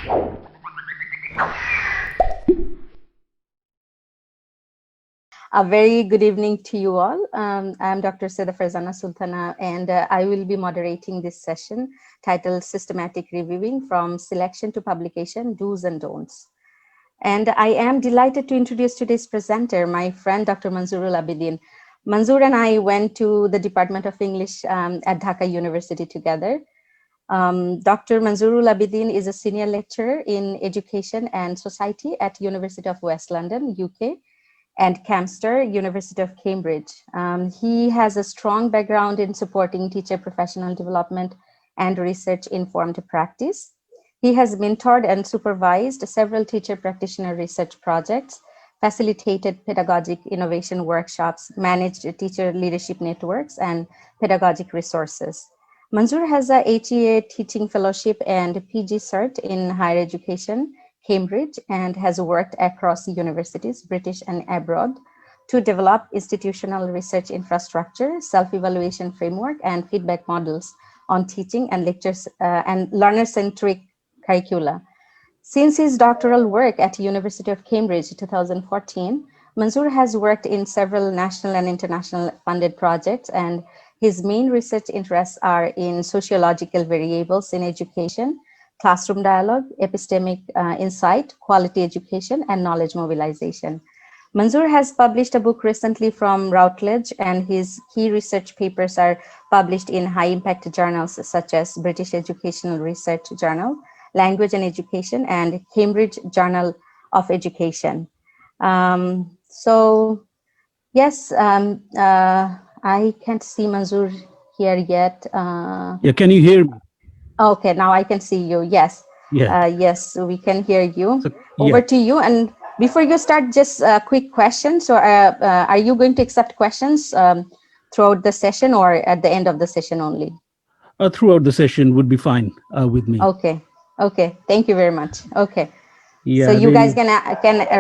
A very good evening to you all. I'm Dr. Seda Farzana Sultana, and I will be moderating this session titled Systematic Reviewing from Selection to Publication, Do's and Don'ts. And I am delighted to introduce today's presenter, my friend, Dr. Manzoorul Abedin. Manzoor and I went to the Department of English at Dhaka University together. Dr. Manzoorul Abedin is a senior lecturer in education and society at University of West London, UK, and CamStar, University of Cambridge. He has a strong background in supporting teacher professional development and research-informed practice. He has mentored and supervised several teacher practitioner research projects, facilitated pedagogic innovation workshops, managed teacher leadership networks, and pedagogic resources. Manzoor has a HEA teaching fellowship and PG cert in higher education, Cambridge, and has worked across universities, British and abroad, to develop institutional research infrastructure, self-evaluation framework, and feedback models on teaching and lectures and learner-centric curricula. Since his doctoral work at University of Cambridge 2014, Manzoor has worked in several national and international funded projects, and his main research interests are in sociological variables in education, classroom dialogue, epistemic insight, quality education, and knowledge mobilization. Manzoor has published a book recently from Routledge, and his key research papers are published in high-impact journals such as British Educational Research Journal, Language and Education, and Cambridge Journal of Education. I can't see Manzoor here yet. Yeah, can you hear me? Okay, now I can see you. Yes. Yeah. Yes, we can hear you. So, Over yeah. to you. And before you start, just a quick question. So are you going to accept questions throughout the session or at the end of the session only? Throughout the session would be fine with me. Okay. Okay. Thank you very much. Okay. Yeah, So you guys can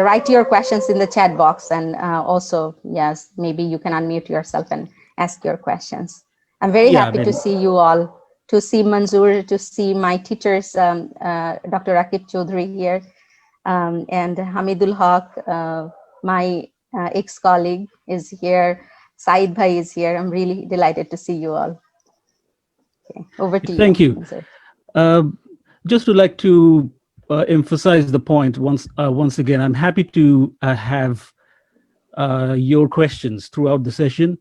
write your questions in the chat box, and also, yes, maybe you can unmute yourself and ask your questions. I'm very happy to see you all, to see Manzoor, to see my teachers, Dr. Rakib Chaudhry here, and Hamidul Haq, my ex-colleague is here, Saeed Bhai is here. I'm really delighted to see you all. Okay, over to you. Thank you. Manzoor. Just to like to emphasize the point once again, I'm happy to have your questions throughout the session.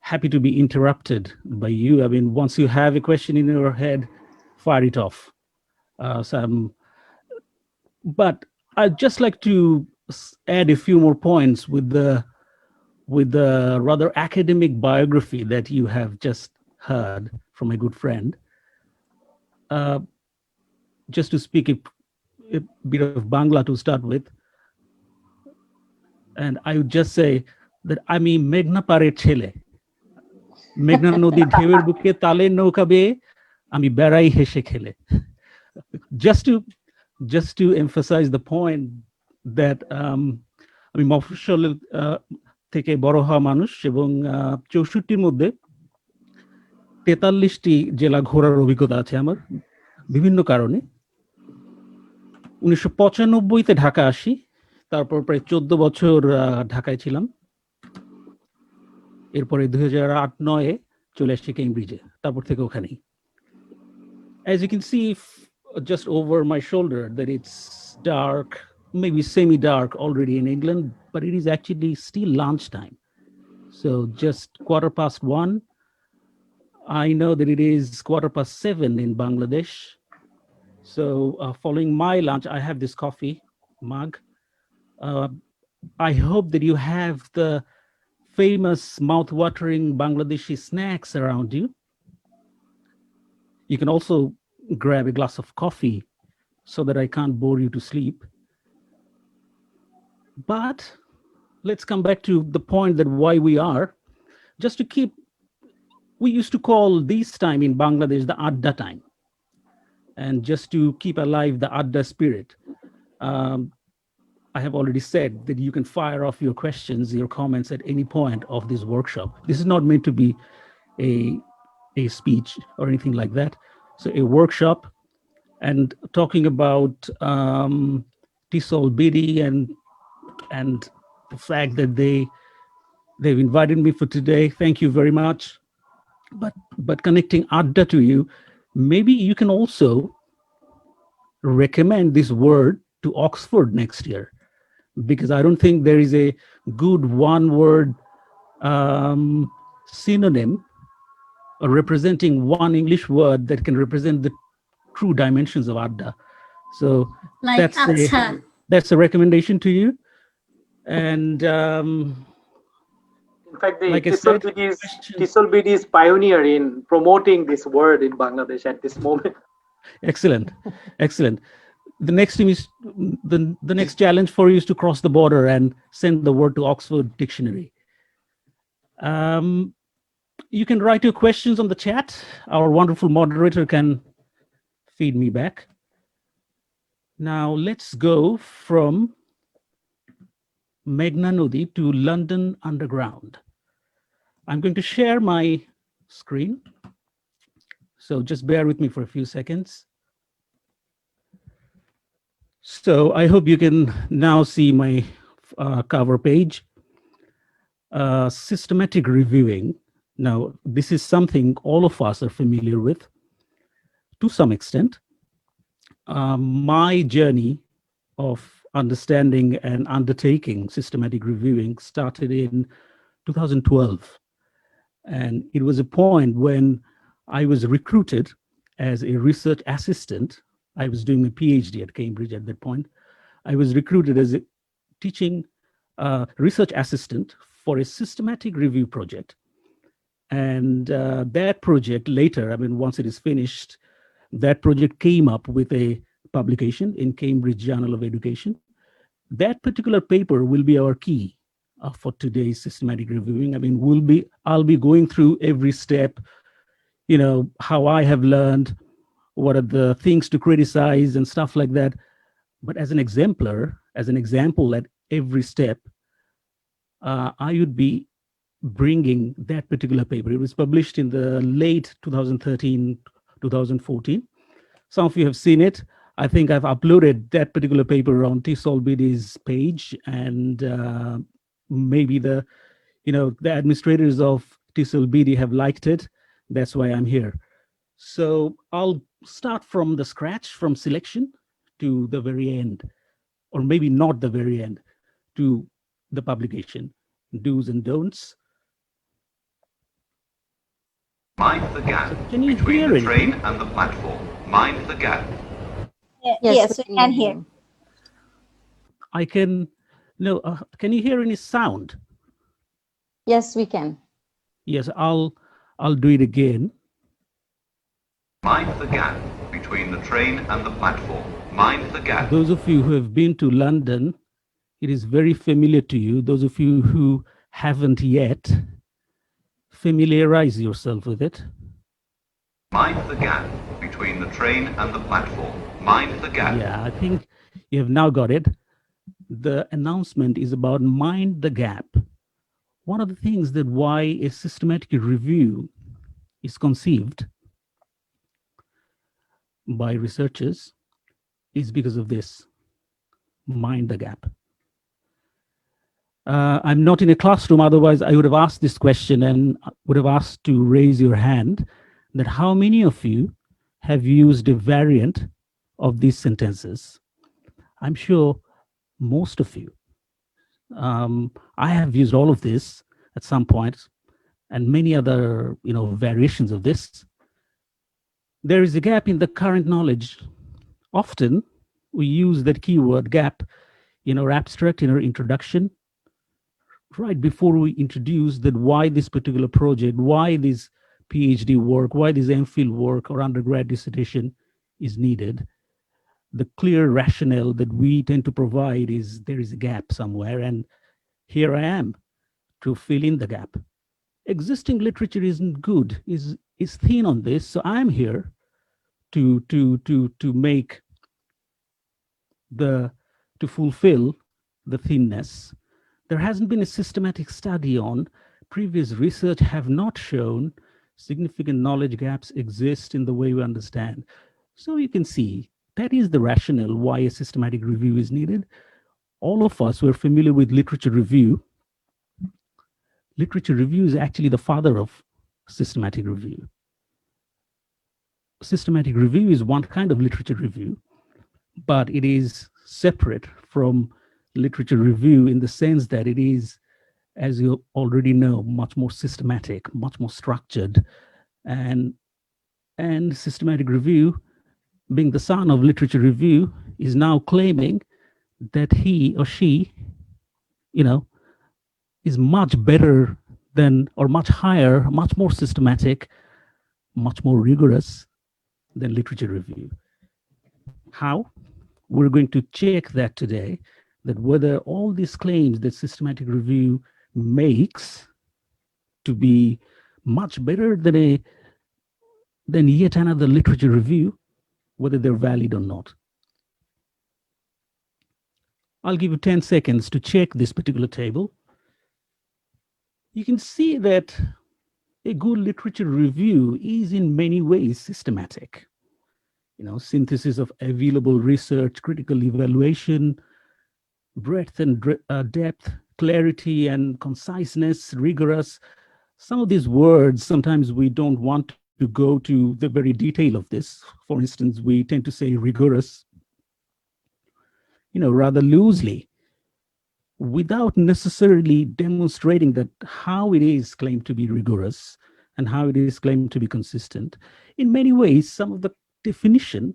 Happy to be interrupted by you. I mean, once you have a question in your head, fire it off. But I'd just like to add a few more points with the rather academic biography that you have just heard from a good friend. Just to speak a bit of Bangla to start with. And I would just say that আমি মেঘনা পাড়ের ছেলে মেঘনা নদীর ঢেউয়ের বুকে তালের নৌকা বেয়ে আমি বেড়াই হেসে খেলে. Just to emphasize the point that আমি মফস্বল থেকে বড় হওয়া মানুষ এবং 64-র মধ্যে 43টি জেলা ঘোরার অভিজ্ঞতা আছে আমার বিভিন্ন কারণে. 1995-তে ঢাকা আসি, তারপর প্রায় 14 বছর ঢাকায় ছিলাম, এরপরে 2008-9-এ চলে আসছি কেমব্রিজে, তারপর থেকে ওখানেই. As you can see just over my shoulder that it's dark, maybe semi-dark already in England, but it is actually still lunchtime. So just 1:15. I know that it is 7:15 in Bangladesh. So following my lunch, I have this coffee mug. I hope that you have the famous mouth-watering Bangladeshi snacks around you. You can also grab a glass of coffee so that I can't bore you to sleep. But let's come back to the point that why we are. Just to keep, we used to call this time in Bangladesh the Adda time. And just to keep alive the Adda spirit, I have already said that you can fire off your questions, your comments at any point of this workshop. This is not meant to be a speech or anything like that. So a workshop, and talking about TESOL BD and the fact that they've invited me for today. Thank you very much. But connecting Adda to you, maybe you can also recommend this word to Oxford next year, because I don't think there is a good one-word synonym or representing one English word that can represent the true dimensions of Adda. So Like that's a recommendation to you. And in fact, the like I said, TESOL BD is pioneer in promoting this word in Bangladesh at this moment. Excellent, excellent. The next thing is the next challenge for you is to cross the border and send the word to Oxford Dictionary. You can write your questions on the chat. Our wonderful moderator can feed me back. Now let's go from Meghna Nodi to London Underground. I'm going to share my screen. So just bear with me for a few seconds. So I hope you can now see my cover page. Systematic reviewing. Now, this is something all of us are familiar with to some extent. My journey of understanding and undertaking systematic reviewing started in 2012. And it was a point when I was recruited as a research assistant. I was doing a PhD at Cambridge at that point. I was recruited as a teaching research assistant for a systematic review project. And that project later, I mean, once it is finished, that project came up with a publication in Cambridge Journal of Education. That particular paper will be our key for today's systematic reviewing. I mean, I'll be going through every step, you know, how I have learned, what are the things to criticize and stuff like that. But as an exemplar, as an example at every step, I would be bringing that particular paper. It was published in the late 2013, 2014. Some of you have seen it. I think I've uploaded that particular paper on TESOL BD's page, and maybe the administrators of TESOL BD have liked it. That's why I'm here. So I'll start from the scratch, from selection to the very end, or maybe not the very end, to the publication, do's and don'ts. Mind the gap Can you between hear the anything? train and the platform. Mind the gap. Yes, we can hear. I can, no, can you hear any sound? Yes, we can. Yes, I'll do it again. Mind the gap between the train and the platform. Mind the gap. Those of you who have been to London, it is very familiar to you. Those of you who haven't yet, familiarize yourself with it. Mind the gap between the train and the platform. Mind the gap. Yeah, I think you have now got it. The announcement is about mind the gap. One of the things that why a systematic review is conceived by researchers is because of this, mind the gap. I'm not in a classroom, otherwise I would have asked this question and would have asked to raise your hand that how many of you have used a variant of these sentences? I'm sure most of you. I have used all of this at some point and many other variations of this. There is a gap in the current knowledge. Often we use that keyword gap in our abstract, in our introduction, right before we introduce that why this particular project, why this PhD work, why this MPhil work or undergrad dissertation is needed. The clear rationale that we tend to provide is there is a gap somewhere, and here I am to fill in the gap. Existing literature isn't good, is thin on this, so I'm here to make to fulfill the thinness. There hasn't been a systematic study on, previous research have not shown significant knowledge gaps exist in the way we understand. So you can see that is the rationale why a systematic review is needed. All of us who are familiar with literature review is actually the father of systematic review. Systematic review is one kind of literature review, but it is separate from literature review in the sense that it is, as you already know, much more systematic, much more structured. And systematic review, being the son of literature review, is now claiming that he or she, is much better than, or much higher, much more systematic, much more rigorous than literature review. How? We're going to check that today, that whether all these claims that systematic review makes to be much better than yet another literature review, whether they're valid or not. I'll give you 10 seconds to check this particular table. You can see that a good literature review is in many ways systematic. Synthesis of available research, critical evaluation, breadth and depth, clarity and conciseness, rigorous. Some of these words, sometimes we don't want to go to the very detail of this. For instance, we tend to say rigorous, rather loosely, without necessarily demonstrating that how it is claimed to be rigorous and how it is claimed to be consistent. In many ways, some of the definition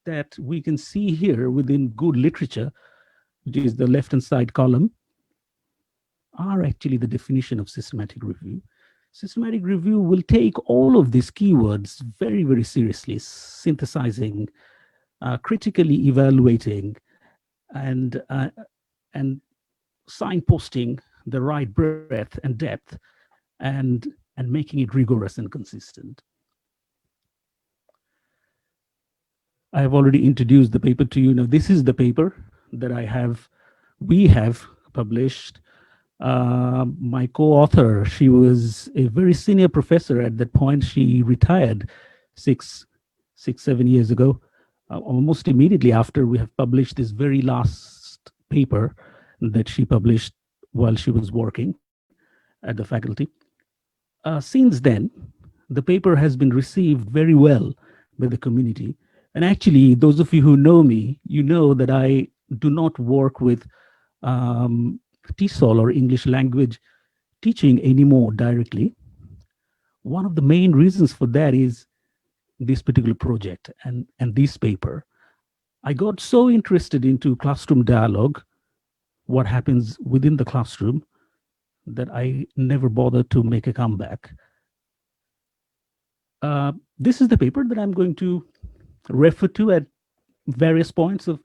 that we can see here within good literature, which is the left-hand side column, are actually the definition of systematic review. Systematic review will take all of these keywords very, very seriously, synthesizing, critically evaluating, and signposting the right breadth and depth, and making it rigorous and consistent. I have already introduced the paper to you. Now, this is the paper that we have published. My co-author, she was a very senior professor at that point. She retired 7 years ago, almost immediately after we have published this very last paper that she published while she was working at the faculty. Since then, the paper has been received very well by the community. And actually, those of you who know me, you know that I do not work with TESOL or English language teaching anymore directly. One of the main reasons for that is this particular project and this paper. I got so interested into classroom dialogue, what happens within the classroom, that I never bothered to make a comeback. This is the paper that I'm going to refer to at various points of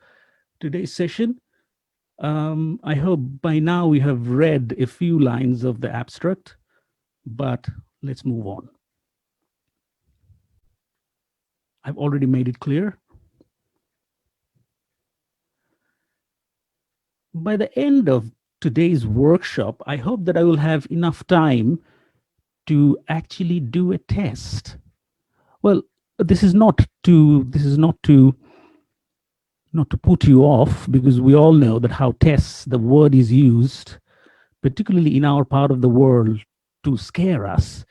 today's session. I hope by now we have read a few lines of the abstract, but let's move on. I've already made it clear. By the end of today's workshop, I hope that I will have enough time to actually do a test. Well, this is not to put you off, because we all know that how tests, the word is used, particularly in our part of the world, to scare us.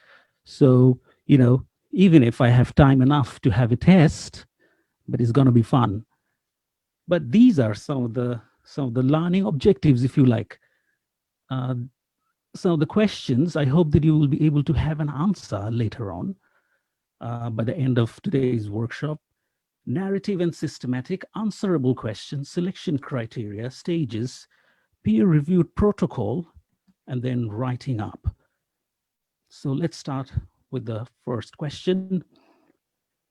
So, even if I have time enough to have a test, but it's going to be fun. But these are some of the learning objectives, if you like. Some of the questions, I hope that you will be able to have an answer later on by the end of today's workshop. Narrative and systematic, answerable questions, selection criteria, stages, peer-reviewed protocol, and then writing up. So let's start with the first question.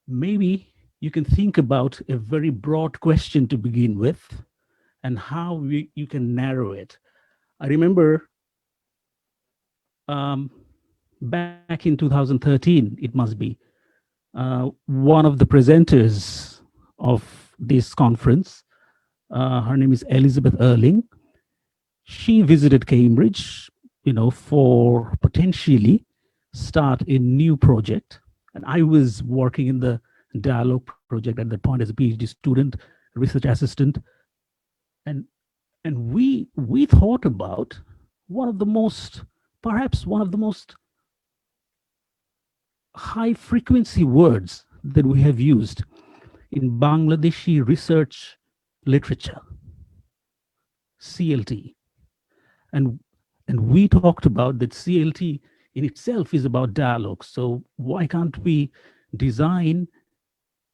Maybe you can think about a very broad question to begin with and how you can narrow it. I remember back in 2013, it must be, one of the presenters of this conference, her name is Elizabeth Erling. She visited Cambridge, for potentially start a new project. And I was working in the dialogue project at that point as a PhD student, research assistant. And we thought about perhaps one of the most high frequency words that we have used in Bangladeshi research literature, CLT. And we talked about that CLT in itself is about dialogue. So why can't we design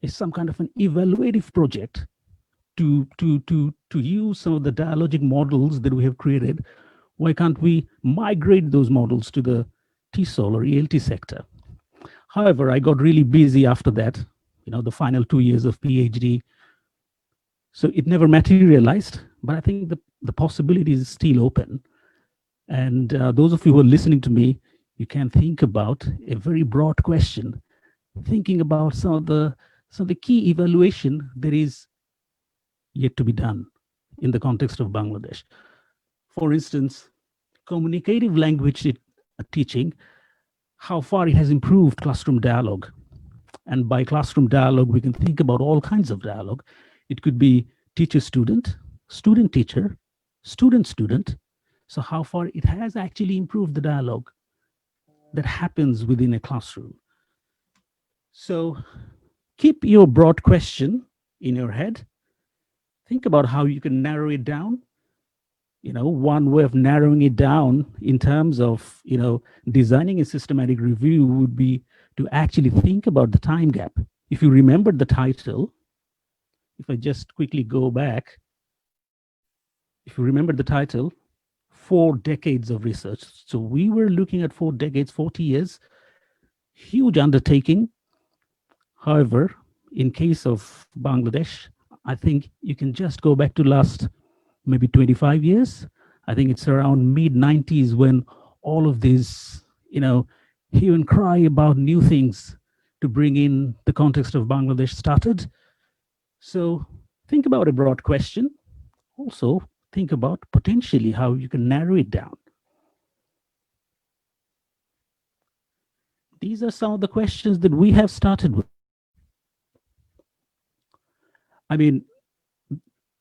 some kind of an evaluative project to use some of the dialogic models that we have created? Why can't we migrate those models to the TESOL or ELT sector? However, I got really busy after that, the final 2 years of PhD. So it never materialized, but I think the possibility is still open. And those of you who are listening to me, you can think about a very broad question, thinking about some of the key evaluation that is yet to be done in the context of Bangladesh. For instance, communicative language teaching, how far it has improved classroom dialogue. And by classroom dialogue, we can think about all kinds of dialogue. It could be teacher-student, student-teacher, student-student. So how far it has actually improved the dialogue that happens within a classroom. So keep your broad question in your head. Think about how you can narrow it down. One way of narrowing it down in terms of, designing a systematic review would be to actually think about the time gap. If you remember the title, if I just quickly go back, if you remember the title, 4 decades of research. So we were looking at 4 decades, 40 years, huge undertaking. However, in case of Bangladesh, I think you can just go back to last maybe 25 years. I think it's around mid-90s when all of this, hue and cry about new things to bring in the context of Bangladesh started. So think about a broad question. Also think about potentially how you can narrow it down. These are some of the questions that we have started with. I mean,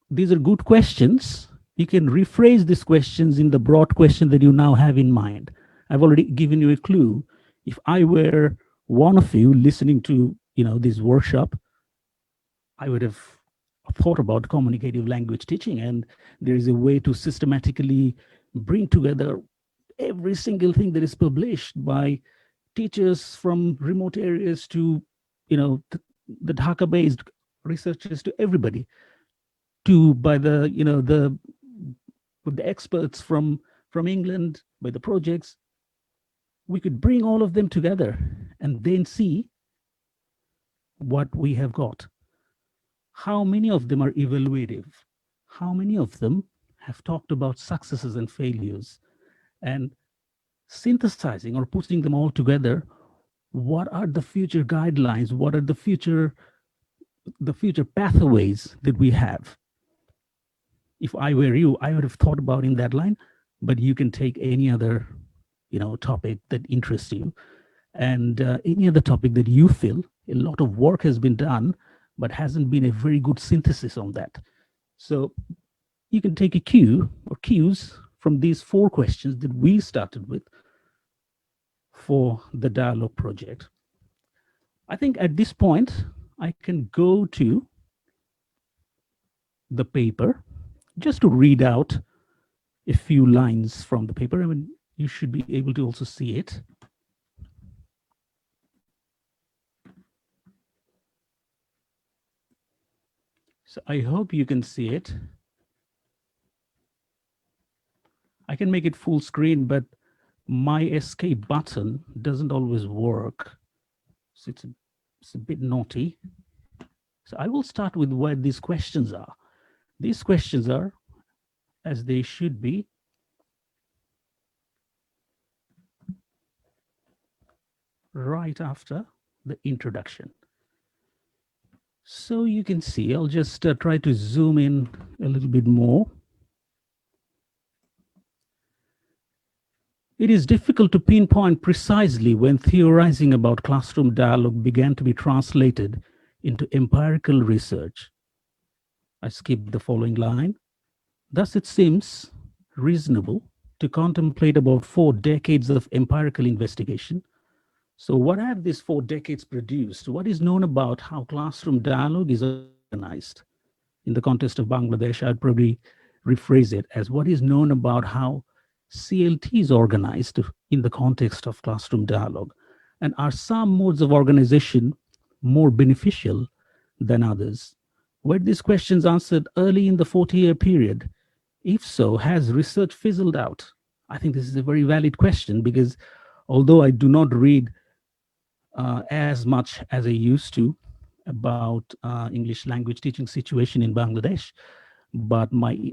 these are good questions. You can rephrase these questions in the broad question that you now have in mind. I've already given you a clue. If I were one of you listening to, this workshop, I would have thought about communicative language teaching, and there is a way to systematically bring together every single thing that is published by teachers from remote areas to, the Dhaka-based researchers, to everybody, to by the, with the experts from England, by the projects. We could bring all of them together and then see what we have got. How many of them are evaluative? How many of them have talked about successes and failures? And synthesizing or putting them all together, what are the future guidelines? What are the future pathways that we have? If I were you, I would have thought about in that line, but you can take any other, topic that interests you, and any other topic that you feel a lot of work has been done, but hasn't been a very good synthesis on that. So you can take a cue or cues from these 4 questions that we started with for the dialogue project. I think at this point, I can go to the paper just to read out a few lines from the paper. I mean, you should be able to also see it. So I hope you can see it. I can make it full screen, but my escape button doesn't always work. So it's a bit naughty. So I will start with where these questions are. These questions are, as they should be, right after the introduction. So you can see, I'll just try to zoom in a little bit more. It is difficult to pinpoint precisely when theorizing about classroom dialogue began to be translated into empirical research. I skip the following line. Thus, it seems reasonable to contemplate about 4 decades of empirical investigation. So what have these 4 decades produced? What is known about how classroom dialogue is organized? In the context of Bangladesh, I'd probably rephrase it as what is known about how CLT is organized in the context of classroom dialogue? And are some modes of organization more beneficial than others? Were these questions answered early in the 40-year period? If so, has research fizzled out? I think this is a very valid question because although I do not read as much as I used to about English language teaching situation in Bangladesh, but my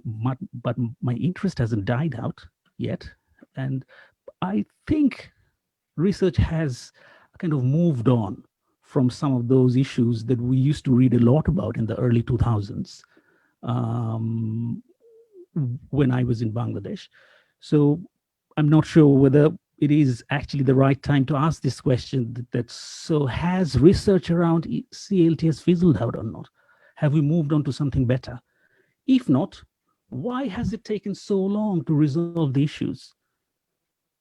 interest hasn't died out yet. And I think research has kind of moved on from some of those issues that we used to read a lot about in the early 2000s when I was in Bangladesh. So I'm not sure whether it is actually the right time to ask this question so has research around CLTS fizzled out or not? Have we moved on to something better? If not, why has it taken so long to resolve the issues?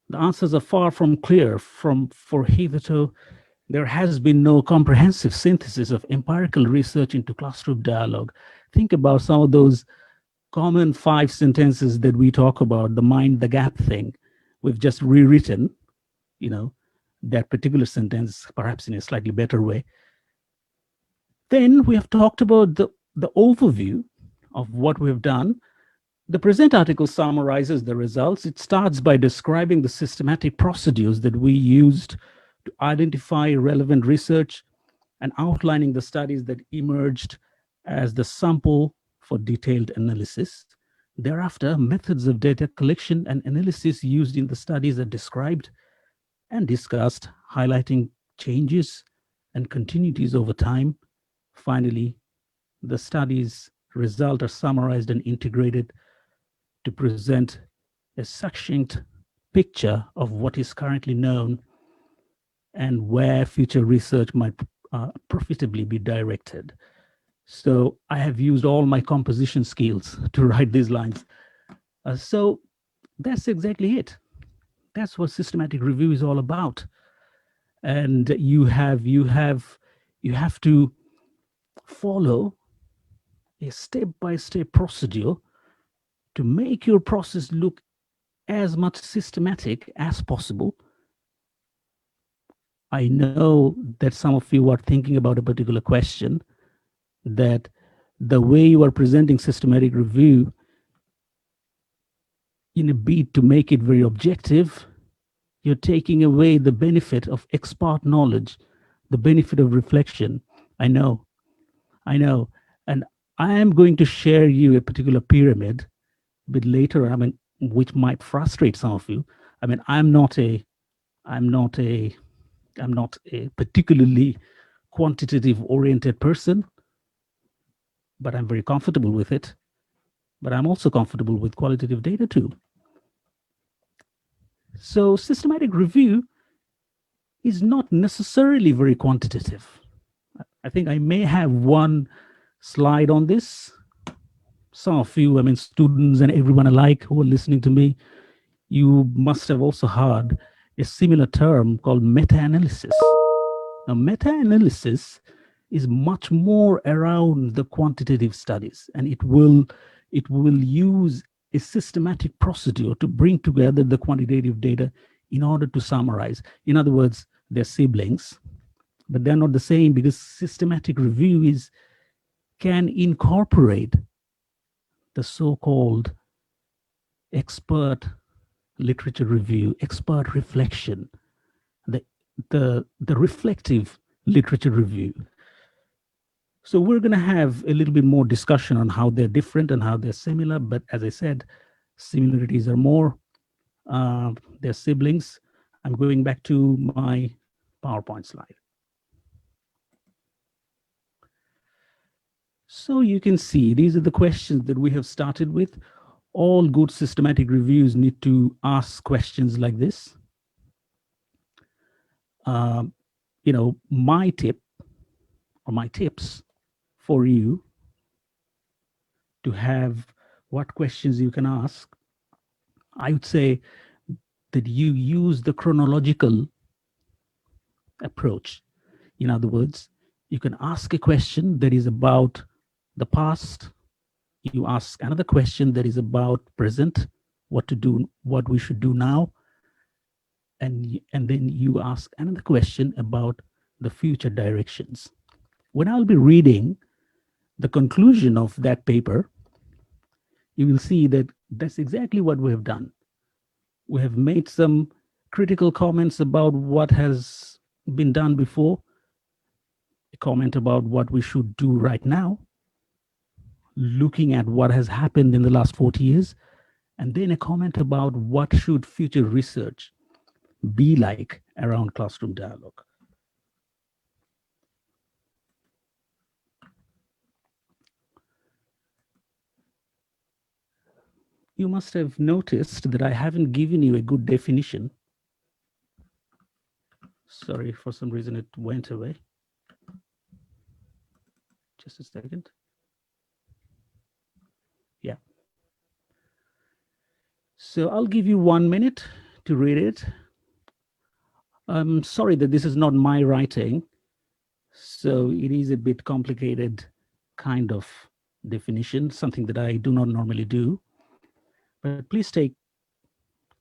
The answers are far from clear. For hitherto, there has been no comprehensive synthesis of empirical research into classroom dialogue. Think about some of those common 5 sentences that we talk about, the mind the gap thing. We've just rewritten, that particular sentence, perhaps in a slightly better way. Then we have talked about the overview of what we've done. The present article summarizes the results. It starts by describing the systematic procedures that we used to identify relevant research and outlining the studies that emerged as the sample for detailed analysis. Thereafter, methods of data collection and analysis used in the studies are described and discussed, highlighting changes and continuities over time. Finally, the studies' results are summarized and integrated to present a succinct picture of what is currently known and where future research might profitably be directed. So I have used all my composition skills to write these lines. So that's exactly it. That's what systematic review is all about. And you have to follow a step-by-step procedure to make your process look as much systematic as possible. I know that some of you are thinking about a particular question, that the way you are presenting systematic review in a bid to make it very objective, you're taking away the benefit of expert knowledge, the benefit of reflection. I know. And I am going to share you a particular pyramid a bit later, which might frustrate some of you. I'm not a particularly quantitative oriented person, but I'm very comfortable with it. But I'm also comfortable with qualitative data too. So systematic review is not necessarily very quantitative. I think I may have one slide on this. Some of you, students and everyone alike who are listening to me, you must have also heard a similar term called meta-analysis. Now, meta-analysis is much more around the quantitative studies, and it will use a systematic procedure to bring together the quantitative data in order to summarize. In other words, they're siblings, but they're not the same, because systematic review can incorporate the so-called expert literature review, expert reflection, the reflective literature review. So we're going to have a little bit more discussion on how they're different and how they're similar. But as I said, similarities are more. They're siblings. I'm going back to my PowerPoint slide. So you can see these are the questions that we have started with. All good systematic reviews need to ask questions like this. My tip or my tips for you to have what questions you can ask, I would say that you use the chronological approach. In other words, you can ask a question that is about the past. You ask another question that is about present, what to do, what we should do now. And then you ask another question about the future directions. When I'll be reading the conclusion of that paper, you will see that that's exactly what we have done. We have made some critical comments about what has been done before, a comment about what we should do right now, looking at what has happened in the last 40 years, and then a comment about what should future research be like around classroom dialogue. You must have noticed that I haven't given you a good definition. Sorry, for some reason it went away. Just a second. Yeah. So I'll give you 1 minute to read it. I'm sorry that this is not my writing, so it is a bit complicated kind of definition, something that I do not normally do. But please take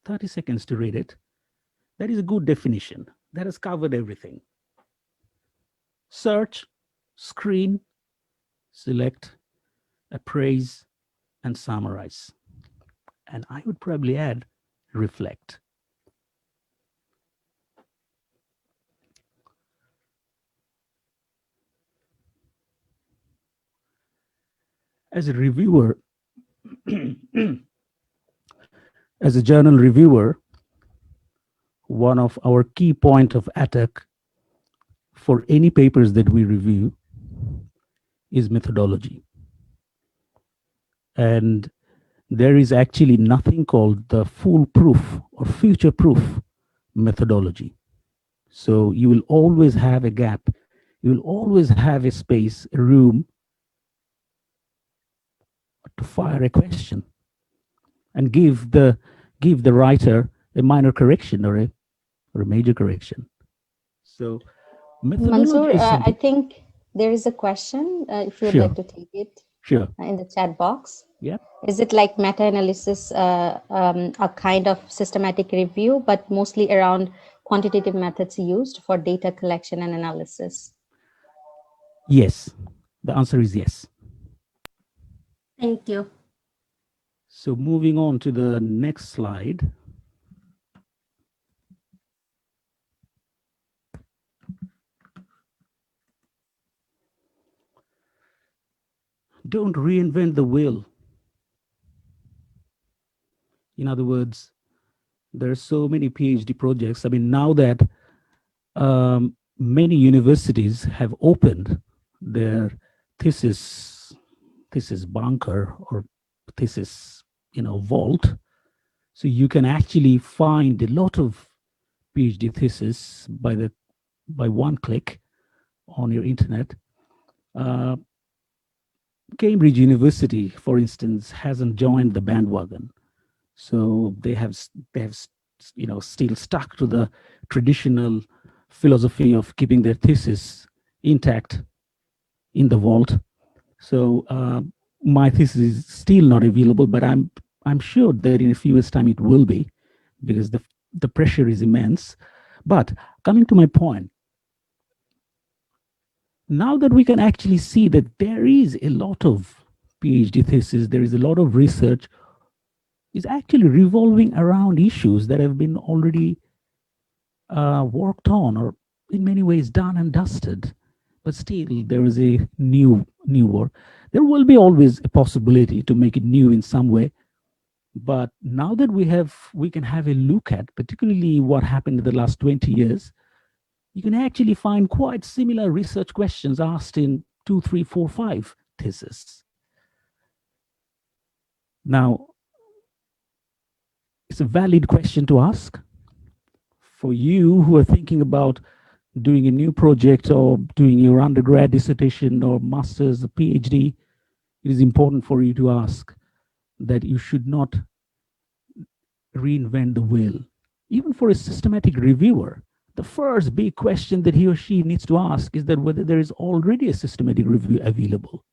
30 seconds to read it. That is a good definition. That has covered everything. Search, screen, select, appraise, and summarize. And I would probably add reflect. As a reviewer, as a journal reviewer, one of our key point of attack for any papers that we review is methodology. And there is actually nothing called the foolproof or future-proof methodology. So you will always have a gap. You will always have a space, a room to fire a question and give the writer a minor correction or a major correction. So Manzoor, I think there is a question, if you would like to take it. Sure. In the chat box. Yeah. Is it like meta-analysis, a kind of systematic review, but mostly around quantitative methods used for data collection and analysis? Yes, the answer is yes. Thank you. So moving on to the next slide. Don't reinvent the wheel. In other words, there are so many PhD projects. I mean, now that many universities have opened their thesis bunker or thesis, vault, so you can actually find a lot of PhD thesis by one click on your internet. Cambridge University, for instance, hasn't joined the bandwagon, so they have still stuck to the traditional philosophy of keeping their thesis intact in the vault. So my thesis is still not available, but I'm sure that in a few years' time it will be, because the pressure is immense. But coming to my point, now that we can actually see that there is a lot of PhD thesis, there is a lot of research is actually revolving around issues that have been already worked on, or in many ways done and dusted, but still there is a new work. There will be always a possibility to make it new in some way, but now that we can have a look at particularly what happened in the last 20 years, you can actually find quite similar research questions asked in 2, 3, 4, 5 theses. Now, it's a valid question to ask for you who are thinking about doing a new project or doing your undergrad dissertation or master's or PhD, it is important for you to ask that you should not reinvent the wheel. Even for a systematic reviewer, the first big question that he or she needs to ask is that whether there is already a systematic review available.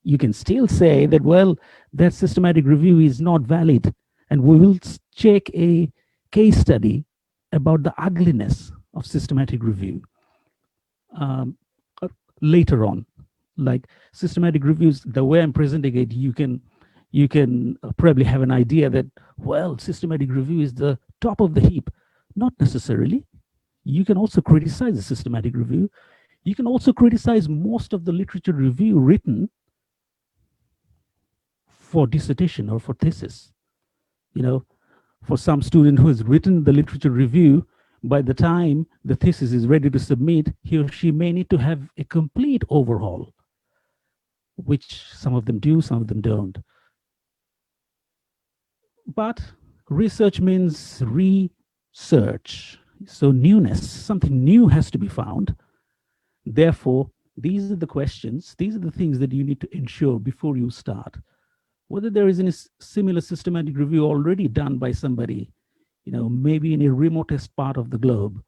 You can still say that, well, that systematic review is not valid, and we will check a case study about the ugliness of systematic review later on. Like systematic reviews, the way I'm presenting it, you can probably have an idea that, well, systematic review is the top of the heap. Not necessarily. You can also criticize the systematic review. You can also criticize most of the literature review written for dissertation or for thesis. You know, for some student who has written the literature review, by the time the thesis is ready to submit, he or she may need to have a complete overhaul, which some of them do, some of them don't. But research means research. So newness, something new has to be found. Therefore, these are the questions, these are the things that you need to ensure before you start. Whether there is any similar systematic review already done by somebody, you know, maybe in a remotest part of the globe.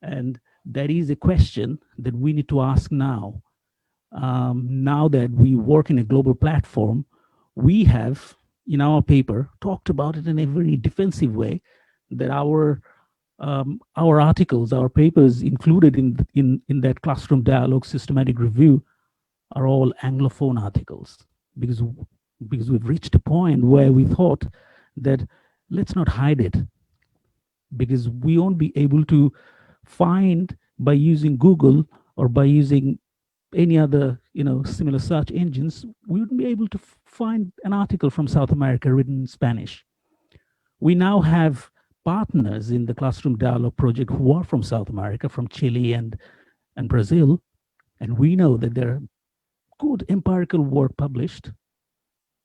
And that is a question that we need to ask now. Now that we work in a global platform, we have, in our paper, talked about it in a very defensive way, that our articles, our papers included in that classroom dialogue systematic review are all Anglophone articles, because we've reached a point where we thought that let's not hide it, because we won't be able to find by using Google or by using any other, you know, similar search engines, we wouldn't be able to find an article from South America written in Spanish. We now have partners in the Classroom Dialogue project who are from South America, from Chile and Brazil, and we know that there are good empirical work published,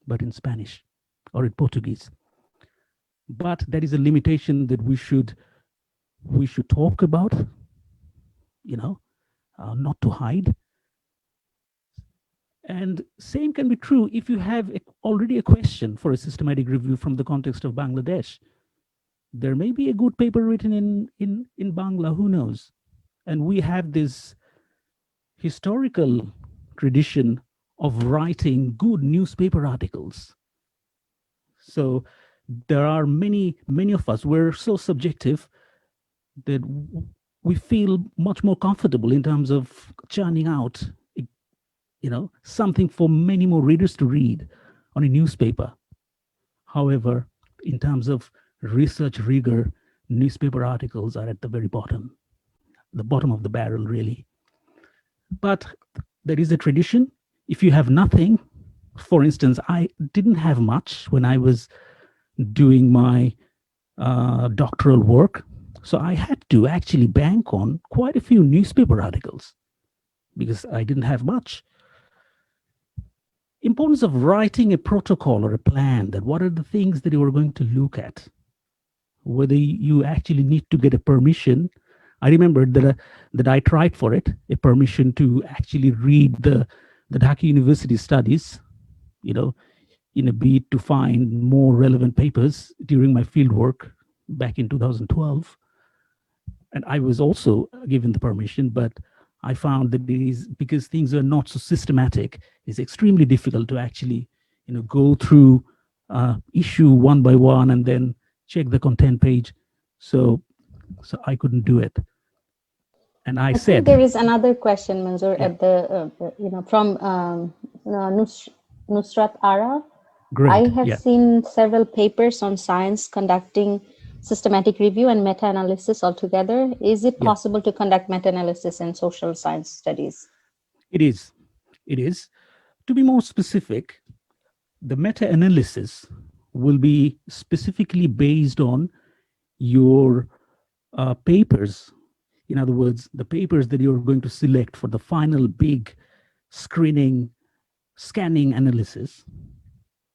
but in Spanish or in Portuguese. But that is a limitation that we should talk about, you know, not to hide. And same can be true if you have already a question for a systematic review from the context of Bangladesh. There may be a good paper written in Bangla, who knows? And we have this historical tradition of writing good newspaper articles. So there are many of us, we're so subjective that we feel much more comfortable in terms of churning out, you know, something for many more readers to read on a newspaper. However, in terms of research rigor, newspaper articles are at the very bottom, the bottom of the barrel, really. But there is a tradition. If you have nothing, for instance, I didn't have much when I was doing my doctoral work. So I had to actually bank on quite a few newspaper articles because I didn't have much. Importance of writing a protocol or a plan, that what are the things that you are going to look at, whether you actually need to get a permission. I remember that I tried for it, a permission to actually read the Dhaka University studies, you know, in a bid to find more relevant papers during my fieldwork back in 2012. And I was also given the permission, but I found that it is, because things are not so systematic, it's extremely difficult to actually, you know, go through issue one by one and then check the content page. So I couldn't do it. And I said, think there is another question, Manzoor, yeah, at the you know, from Nusrat Ara. great, I have yeah. seen several papers on science conducting systematic review and meta-analysis altogether. Is it possible to conduct meta-analysis in social science studies? It is. It is. To be more specific, the meta-analysis will be specifically based on your papers. In other words, the papers that you're going to select for the final big screening, scanning analysis,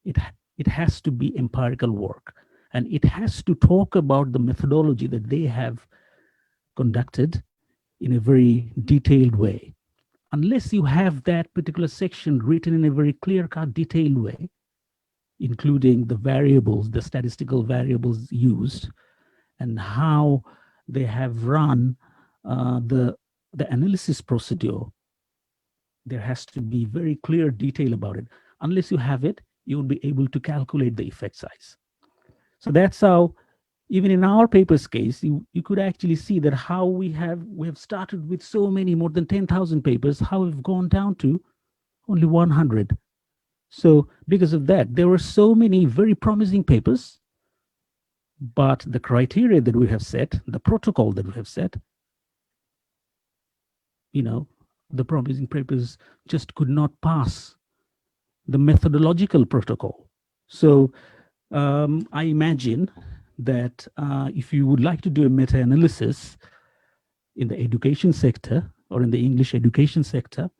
it has to be empirical work, and it has to talk about the methodology that they have conducted in a very detailed way. Unless you have that particular section written in a very clear-cut, detailed way, including the variables, the statistical variables used, and how they have run the analysis procedure, there has to be very clear detail about it. Unless you have it, you won't be able to calculate the effect size. So that's how, even in our paper's case, you could actually see that how we have started with so many, more than 10,000 papers, how we've gone down to only 100. So because of that, there were so many very promising papers, but the criteria that we have set, the protocol that we have set, the promising papers just could not pass the methodological protocol. So I imagine that if you would like to do a meta-analysis in the education sector or in the English education sector,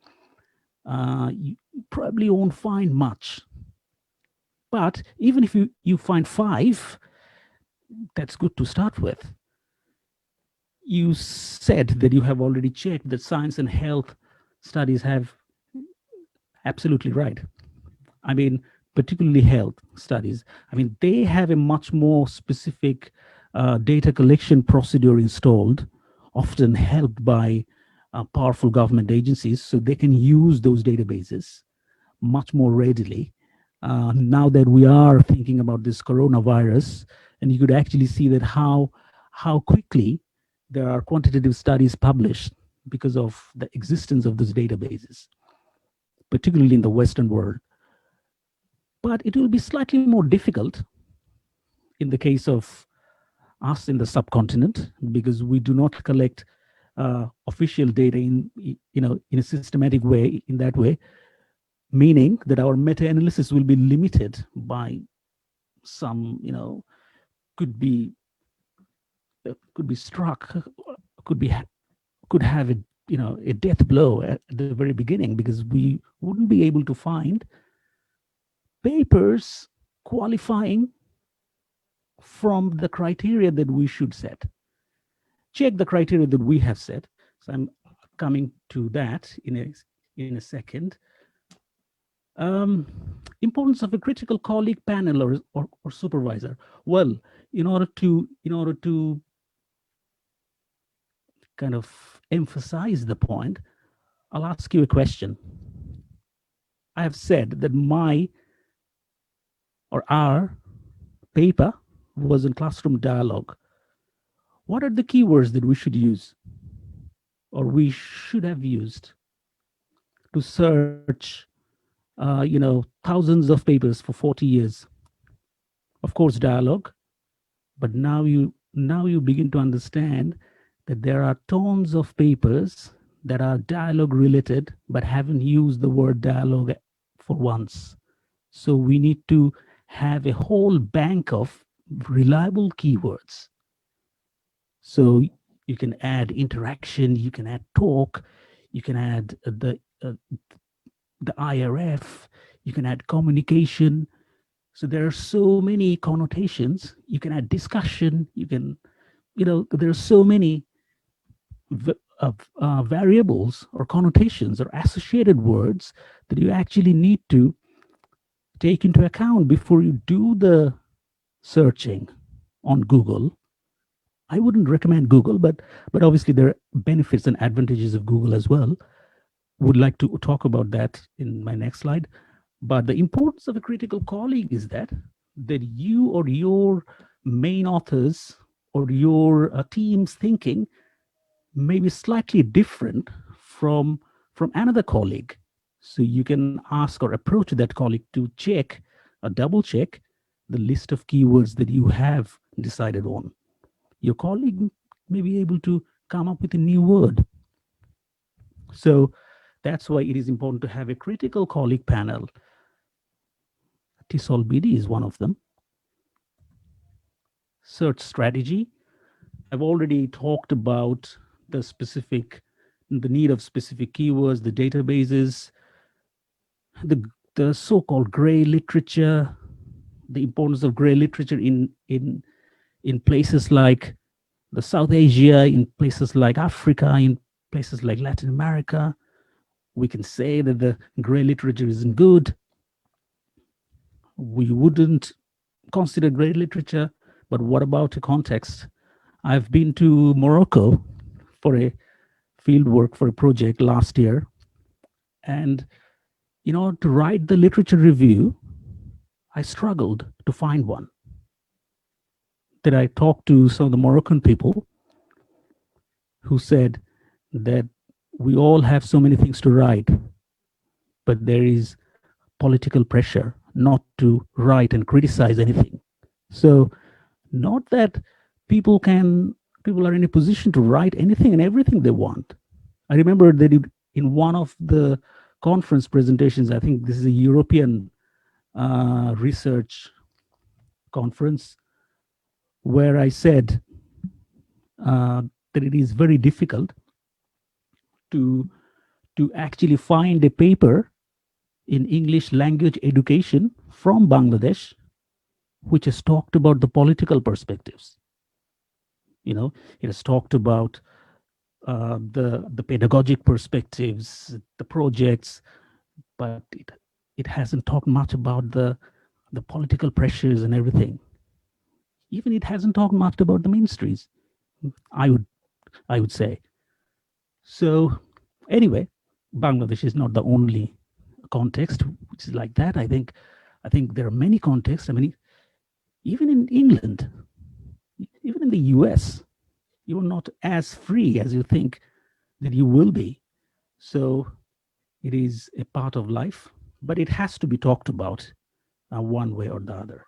you probably won't find much. But even if you find 5, that's good to start with. You said that you have already checked that science and health studies have, absolutely right. I mean, particularly health studies. I mean, they have a much more specific data collection procedure installed, often helped by powerful government agencies, so they can use those databases much more readily. Now that we are thinking about this coronavirus, and you could actually see that how quickly there are quantitative studies published because of the existence of those databases, particularly in the Western world. But it will be slightly more difficult in the case of us in the subcontinent, because we do not collect official data in a systematic way, in that way, meaning that our meta-analysis will be limited by some, could be struck, could have a death blow at the very beginning, because we wouldn't be able to find papers qualifying from the criteria that we should set. Check the criteria that we have set. So I'm coming to that in a second. Importance of a critical colleague, panel, or supervisor. Well, in order to kind of emphasize the point, I'll ask you a question. I have said that our paper was in classroom dialogue. What are the keywords that we should use, or we should have used, to search thousands of papers for 40 years? Of course, dialogue, but now you begin to understand that there are tons of papers that are dialogue related but haven't used the word dialogue for once. So we need to have a whole bank of reliable keywords. So you can add interaction, you can add talk, you can add the IRF, you can add communication. So there are so many connotations. You can add discussion, you can, there are so many variables or connotations or associated words that you actually need to take into account before you do the searching on Google. I wouldn't recommend Google, but obviously there are benefits and advantages of Google as well. Would like to talk about that in my next slide. But the importance of a critical colleague is that you or your main authors or your team's thinking may be slightly different from another colleague. So you can ask or approach that colleague to check or double check the list of keywords that you have decided on. Your colleague may be able to come up with a new word. So that's why it is important to have a critical colleague panel. TESOL BD is one of them. Search strategy. I've already talked about the need of specific keywords, the databases, the so-called gray literature, the importance of gray literature in places like the South Asia, in places like Africa, in places like Latin America. We can say that the gray literature isn't good. We wouldn't consider gray literature, but what about a context? I've been to Morocco for a field work for a project last year. And, to write the literature review, I struggled to find one. That I talked to some of the Moroccan people who said that we all have so many things to write, but there is political pressure not to write and criticize anything. So not that people are in a position to write anything and everything they want. I remember that in one of the conference presentations, I think this is a European research conference, where I said that it is very difficult to actually find a paper in English language education from Bangladesh which has talked about the political perspectives. It has talked about the pedagogic perspectives, the projects, but it hasn't talked much about the political pressures and everything. Even it hasn't talked much about the ministries, I would say. So anyway, Bangladesh is not the only context which is like that. I think there are many contexts. I mean, even in England, even in the US, you're not as free as you think that you will be. So it is a part of life, but it has to be talked about one way or the other.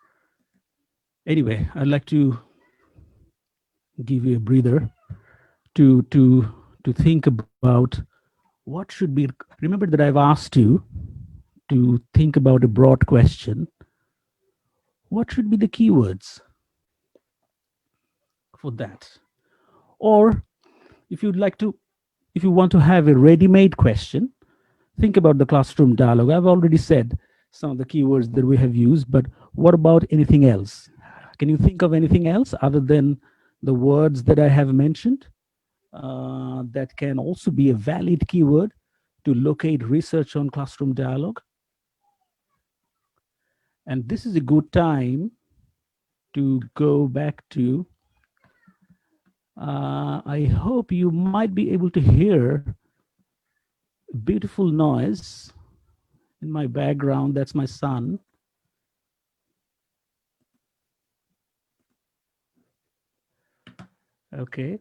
Anyway, I'd like to give you a breather to think about what should be. Remember that I've asked you to think about a broad question. What should be the keywords for that? Or if you want to have a ready-made question, think about the classroom dialogue. I've already said some of the keywords that we have used, but what about anything else? Can you think of anything else other than the words that I have mentioned that can also be a valid keyword to locate research on classroom dialogue? And this is a good time to go back to, I hope you might be able to hear a beautiful noise in my background. That's my son. Okay,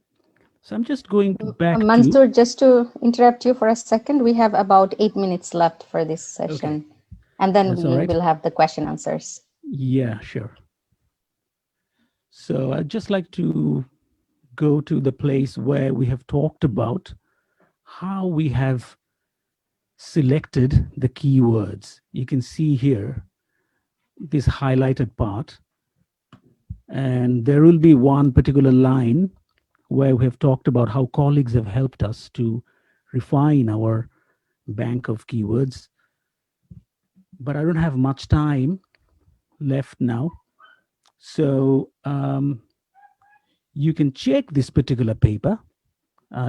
so I'm just going back Manzoor, just to interrupt you for a second, we have about 8 minutes left for this session. Okay. And then we will have the question answers. Yeah, sure. So I'd just like to go to the place where we have talked about how we have selected the keywords. You can see here this highlighted part, and there will be one particular line where we have talked about how colleagues have helped us to refine our bank of keywords. But I don't have much time left now. So you can check this particular paper.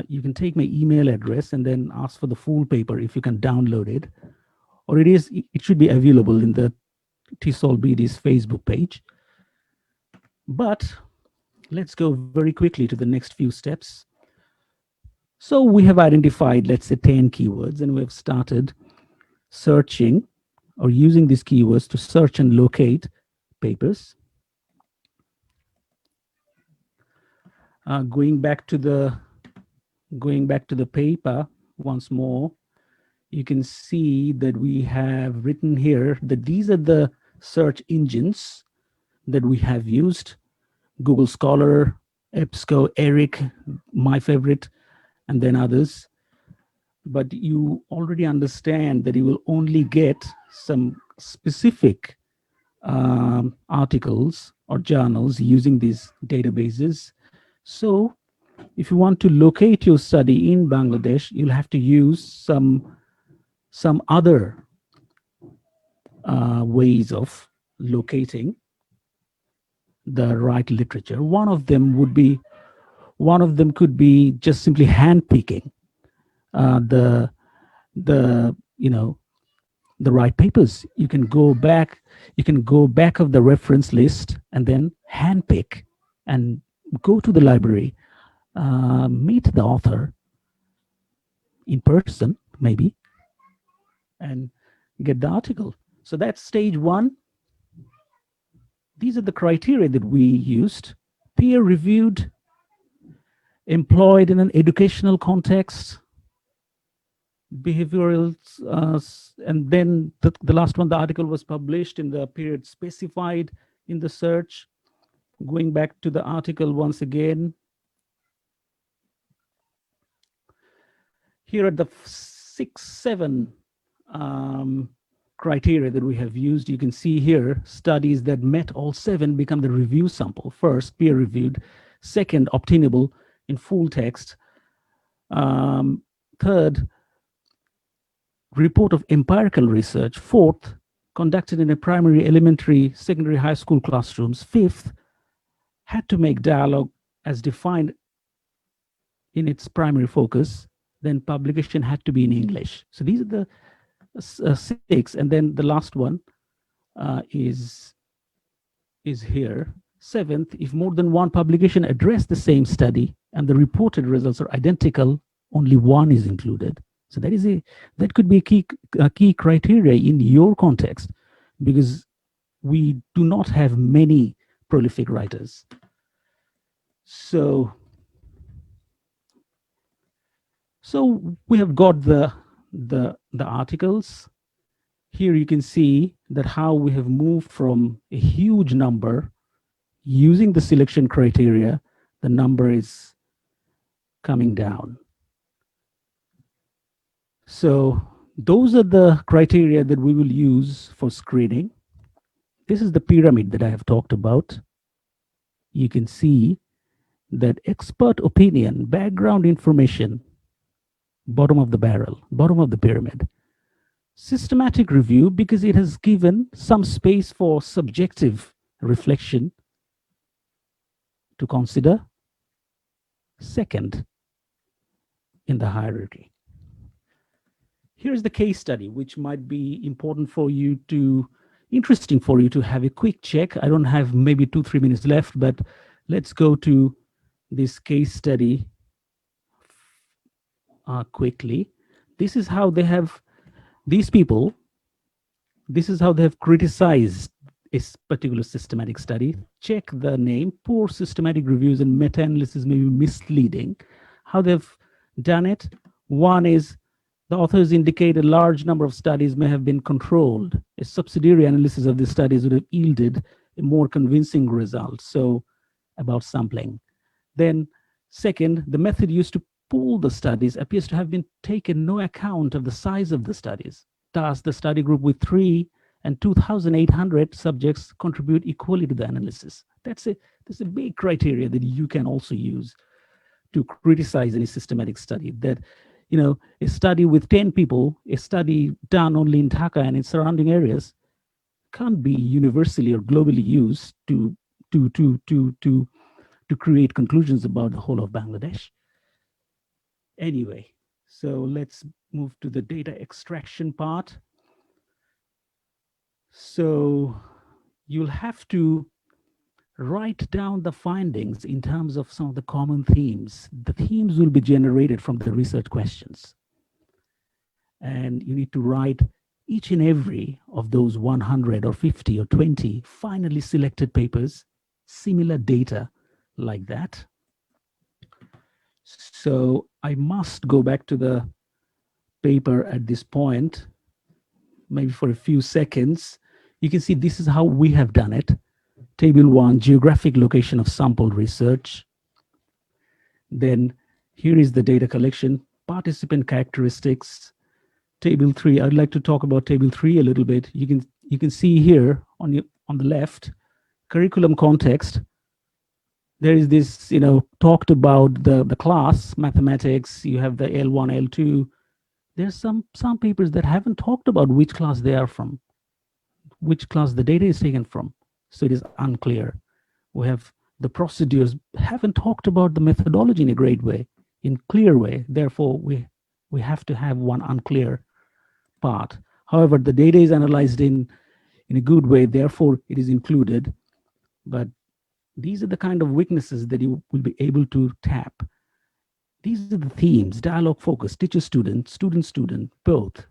You can take my email address and then ask for the full paper if you can download it. Or it should be available in the TESOL BD's Facebook page. But let's go very quickly to the next few steps. So we have identified, let's say, 10 keywords, and we have started searching or using these keywords to search and locate papers. Going back to the paper once more, you can see that we have written here that these are the search engines that we have used: Google Scholar, EBSCO, ERIC, my favorite, and then others. But you already understand that you will only get some specific articles or journals using these databases. So if you want to locate your study in Bangladesh, you'll have to use some other ways of locating the right literature. One of them could be just simply handpicking. the the right papers. You can go back of the reference list and then handpick and go to the library, meet the author in person, maybe, and get the article. So that's stage one. These are the criteria that we used: peer reviewed, employed in an educational context, behavioral, and then the last one, the article was published in the period specified in the search. Going back to the article once again, here are the 6-7 criteria that we have used. You can see here studies that met all 7 become the review sample. First, peer reviewed. Second, obtainable in full text. Third, report of empirical research. Fourth, conducted in a primary, elementary, secondary, high school classrooms. Fifth, had to make dialogue as defined in its primary focus. Then publication had to be in English. So these are the 6, and then the last one is here. 7th, if more than one publication address the same study and the reported results are identical, only one is included. So that could be a key criteria in your context, because we do not have many prolific writers. So we have got the articles. Here you can see that how we have moved from a huge number using the selection criteria. The number is coming down. So those are the criteria that we will use for screening. This is the pyramid that I have talked about. You can see that expert opinion, background information, bottom of the barrel, bottom of the pyramid. Systematic review, because it has given some space for subjective reflection to consider. Second in the hierarchy. Here's the case study, which might be important for you interesting for you to have a quick check. I don't have maybe 2-3 minutes left, but let's go to this case study quickly. This is how they have, these people, this is how they have criticized a particular systematic study. Check the name. Poor systematic reviews and meta-analysis may be misleading. How they've done it: one is, the authors indicate a large number of studies may have been controlled. A subsidiary analysis of the studies would have yielded a more convincing result. So about sampling. Then second, the method used to pool the studies appears to have been taken no account of the size of the studies. Thus, the study group with 3 and 2,800 subjects contribute equally to the analysis. That's a big criteria that you can also use to criticize any systematic study. That, you know, a study with 10 people, a study done only in Dhaka and its surrounding areas, can't be universally or globally used to create conclusions about the whole of Bangladesh. Anyway, so let's move to the data extraction part. So you'll have to write down the findings in terms of some of the common themes. The themes will be generated from the research questions. And you need to write each and every of those 100 or 50 or 20 finally selected papers, similar data like that. So I must go back to the paper at this point, maybe for a few seconds. You can see this is how we have done it. Table 1, geographic location of sample research. Then here is the data collection, participant characteristics. Table 3, I'd like to talk about table 3 a little bit. You can see here on the left, curriculum context. There is this, talked about the class, mathematics, you have the L1, L2. There's some papers that haven't talked about which class they are from, which class the data is taken from. So it is unclear. We have the procedures, haven't talked about the methodology in a great way, in clear way. Therefore, we We have to have one unclear part. However, the data is analyzed in a good way, therefore it is included. But these are the kind of weaknesses that you will be able to tap. These are the themes: dialogue focus, teacher student, student student, both.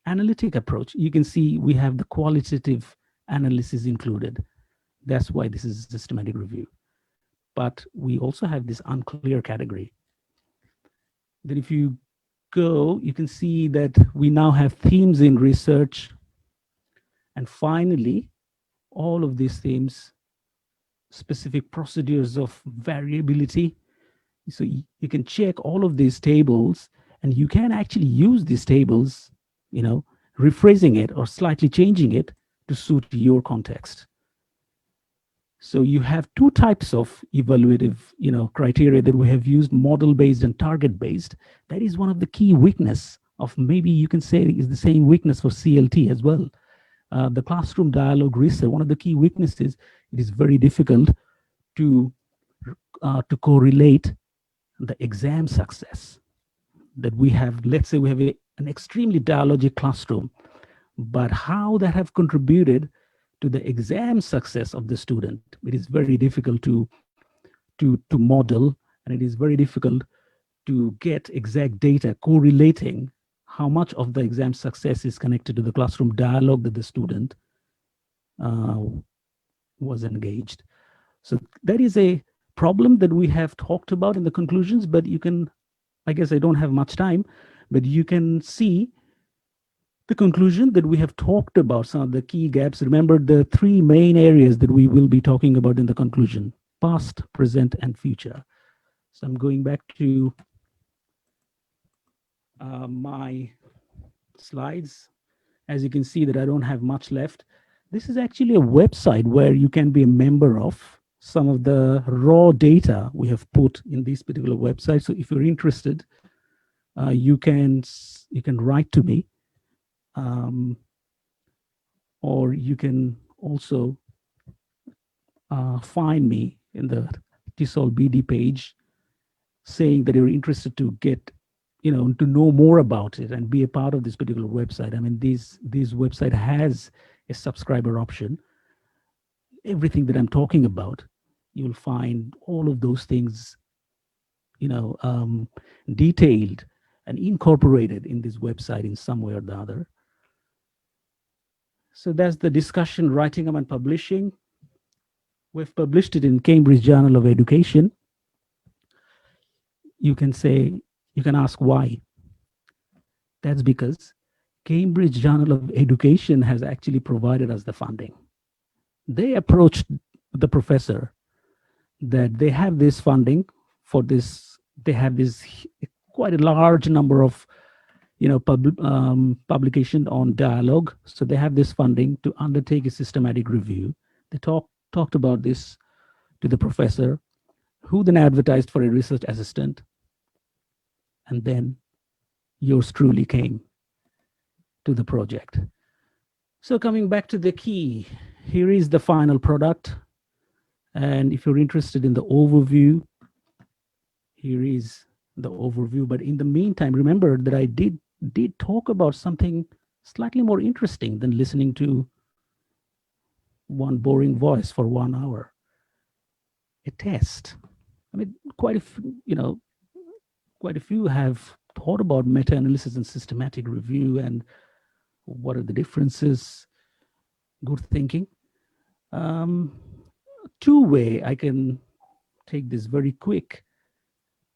Analytic approach, you can see we have the qualitative analysis included. That's why this is a systematic review. But we also have this unclear category. Then if you go, you can see that we now have themes in research. And finally, all of these themes, specific procedures of variability. So you can check all of these tables, and you can actually use these tables, rephrasing it or slightly changing it to suit your context. So you have two types of evaluative, criteria that we have used: model-based and target-based. That is one of the key weakness of, maybe you can say, is the same weakness for CLT as well. The classroom dialogue research, one of the key weaknesses, it is very difficult to correlate the exam success that we have. Let's say we have an extremely dialogic classroom, but how that have contributed to the exam success of the student, it is very difficult to model, and it is very difficult to get exact data correlating how much of the exam success is connected to the classroom dialogue that the student was engaged. So that is a problem that we have talked about in the conclusions, but you can, I guess I don't have much time, but you can see the conclusion that we have talked about some of the key gaps. Remember the three main areas that we will be talking about in the conclusion: past, present, and future. So I'm going back to my slides. As you can see that I don't have much left. This is actually a website where you can be a member of. Some of the raw data we have put in this particular website. So if you're interested, you can write to me, or you can also find me in the TESOL BD page, saying that you're interested to get, to know more about it and be a part of this particular website. I mean, this website has a subscriber option. Everything that I'm talking about, you'll find all of those things, detailed and incorporated in this website in some way or the other. So that's the discussion, writing up and publishing. We've published it in Cambridge Journal of Education. You can ask why. That's because Cambridge Journal of Education has actually provided us the funding. They approached the professor that they have this funding for this. They have this quite a large number of, publication on dialogue. So they have this funding to undertake a systematic review. They talked about this to the professor, who then advertised for a research assistant. And then yours truly came to the project. So coming back to the key, here is the final product. And if you're interested in the overview, here is the overview. But in the meantime, remember that I did talk about something slightly more interesting than listening to one boring voice for 1 hour. A test. I mean, quite a few have thought about meta-analysis and systematic review and what are the differences. Good thinking. Two-way, I can take this very quick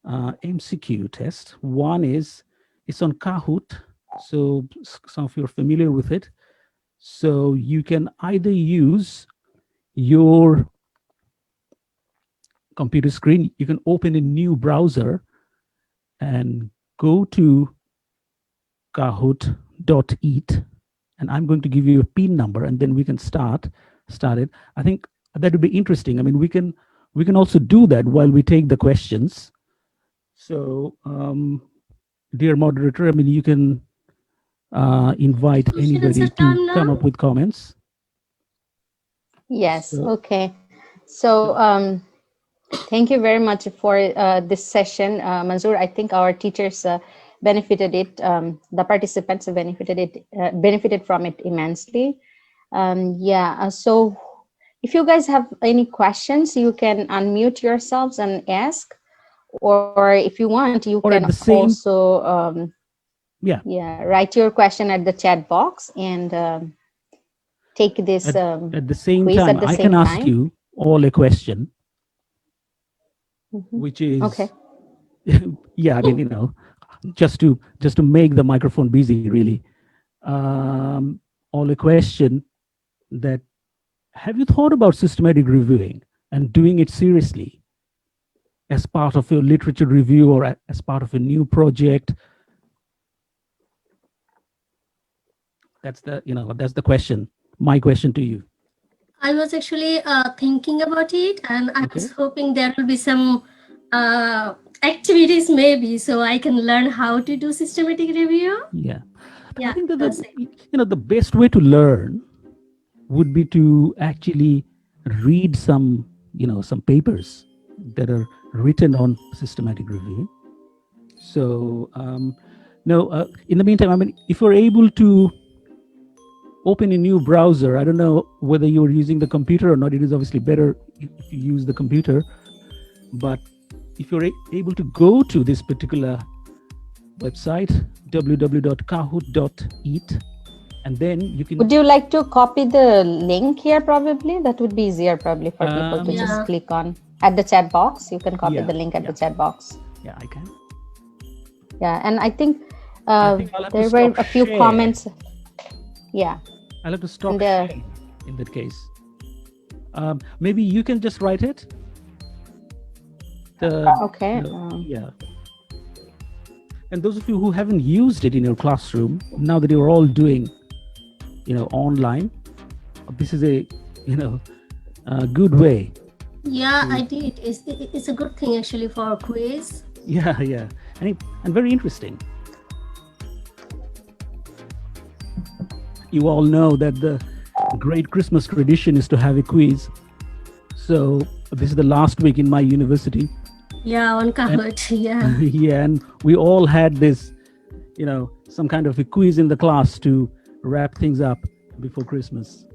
MCQ test. One is, it's on Kahoot. So some of you are familiar with it. So you can either use your computer screen, you can open a new browser and go to kahoot.it, and I'm going to give you a PIN number, and then we can start it. I think that would be interesting. I mean, we can also do that while we take the questions. So, dear moderator, I mean, you can invite anybody to come up with comments. Yes. Okay. So thank you very much for this session, Manzoor. I think our teachers benefited it. The participants have benefited from it immensely. So if you guys have any questions, you can unmute yourselves and ask, or if you want, you Or can at the same, also write your question at the chat box and take this at the same quiz time, at the I same can ask time. you all a question, Mhm. which is, Okay. yeah, I mean, just to make the microphone busy, really. All a question that, have you thought about systematic reviewing and doing it seriously as part of your literature review or as part of a new project? That's the question. My question to you. I was actually thinking about it, and I was Okay. hoping there will be some activities maybe, so I can learn how to do systematic review. Yeah. Yeah, I think that that's it. the best way to learn would be to actually read some papers that are written on systematic review. So no, in the meantime, I mean, if you're able to open a new browser, I don't know whether you're using the computer or not. It is obviously better if you use the computer, but if you're able to go to this particular website, www.kahoot.it, and then you can. Would you like to copy the link here? Probably that would be easier, probably, for people to just Yeah. click on at the chat box. You can copy Yeah, the link at yeah. the chat box. Yeah, I can. Yeah, and I think I think I'll have to there were stop a few share. comments. Yeah. I'll have to stop And, sharing in that case. Maybe you can just write it. Okay. Yeah. And those of you who haven't used it in your classroom, now that you're all doing, online, this is a good way. Yeah, I did. It's a good thing actually for a quiz. Yeah, yeah, and very interesting. You all know that the great Christmas tradition is to have a quiz. So this is the last week in my university. Yeah, on Kahoot. Yeah. Yeah, and we all had this, some kind of a quiz in the class to wrap things up before Christmas.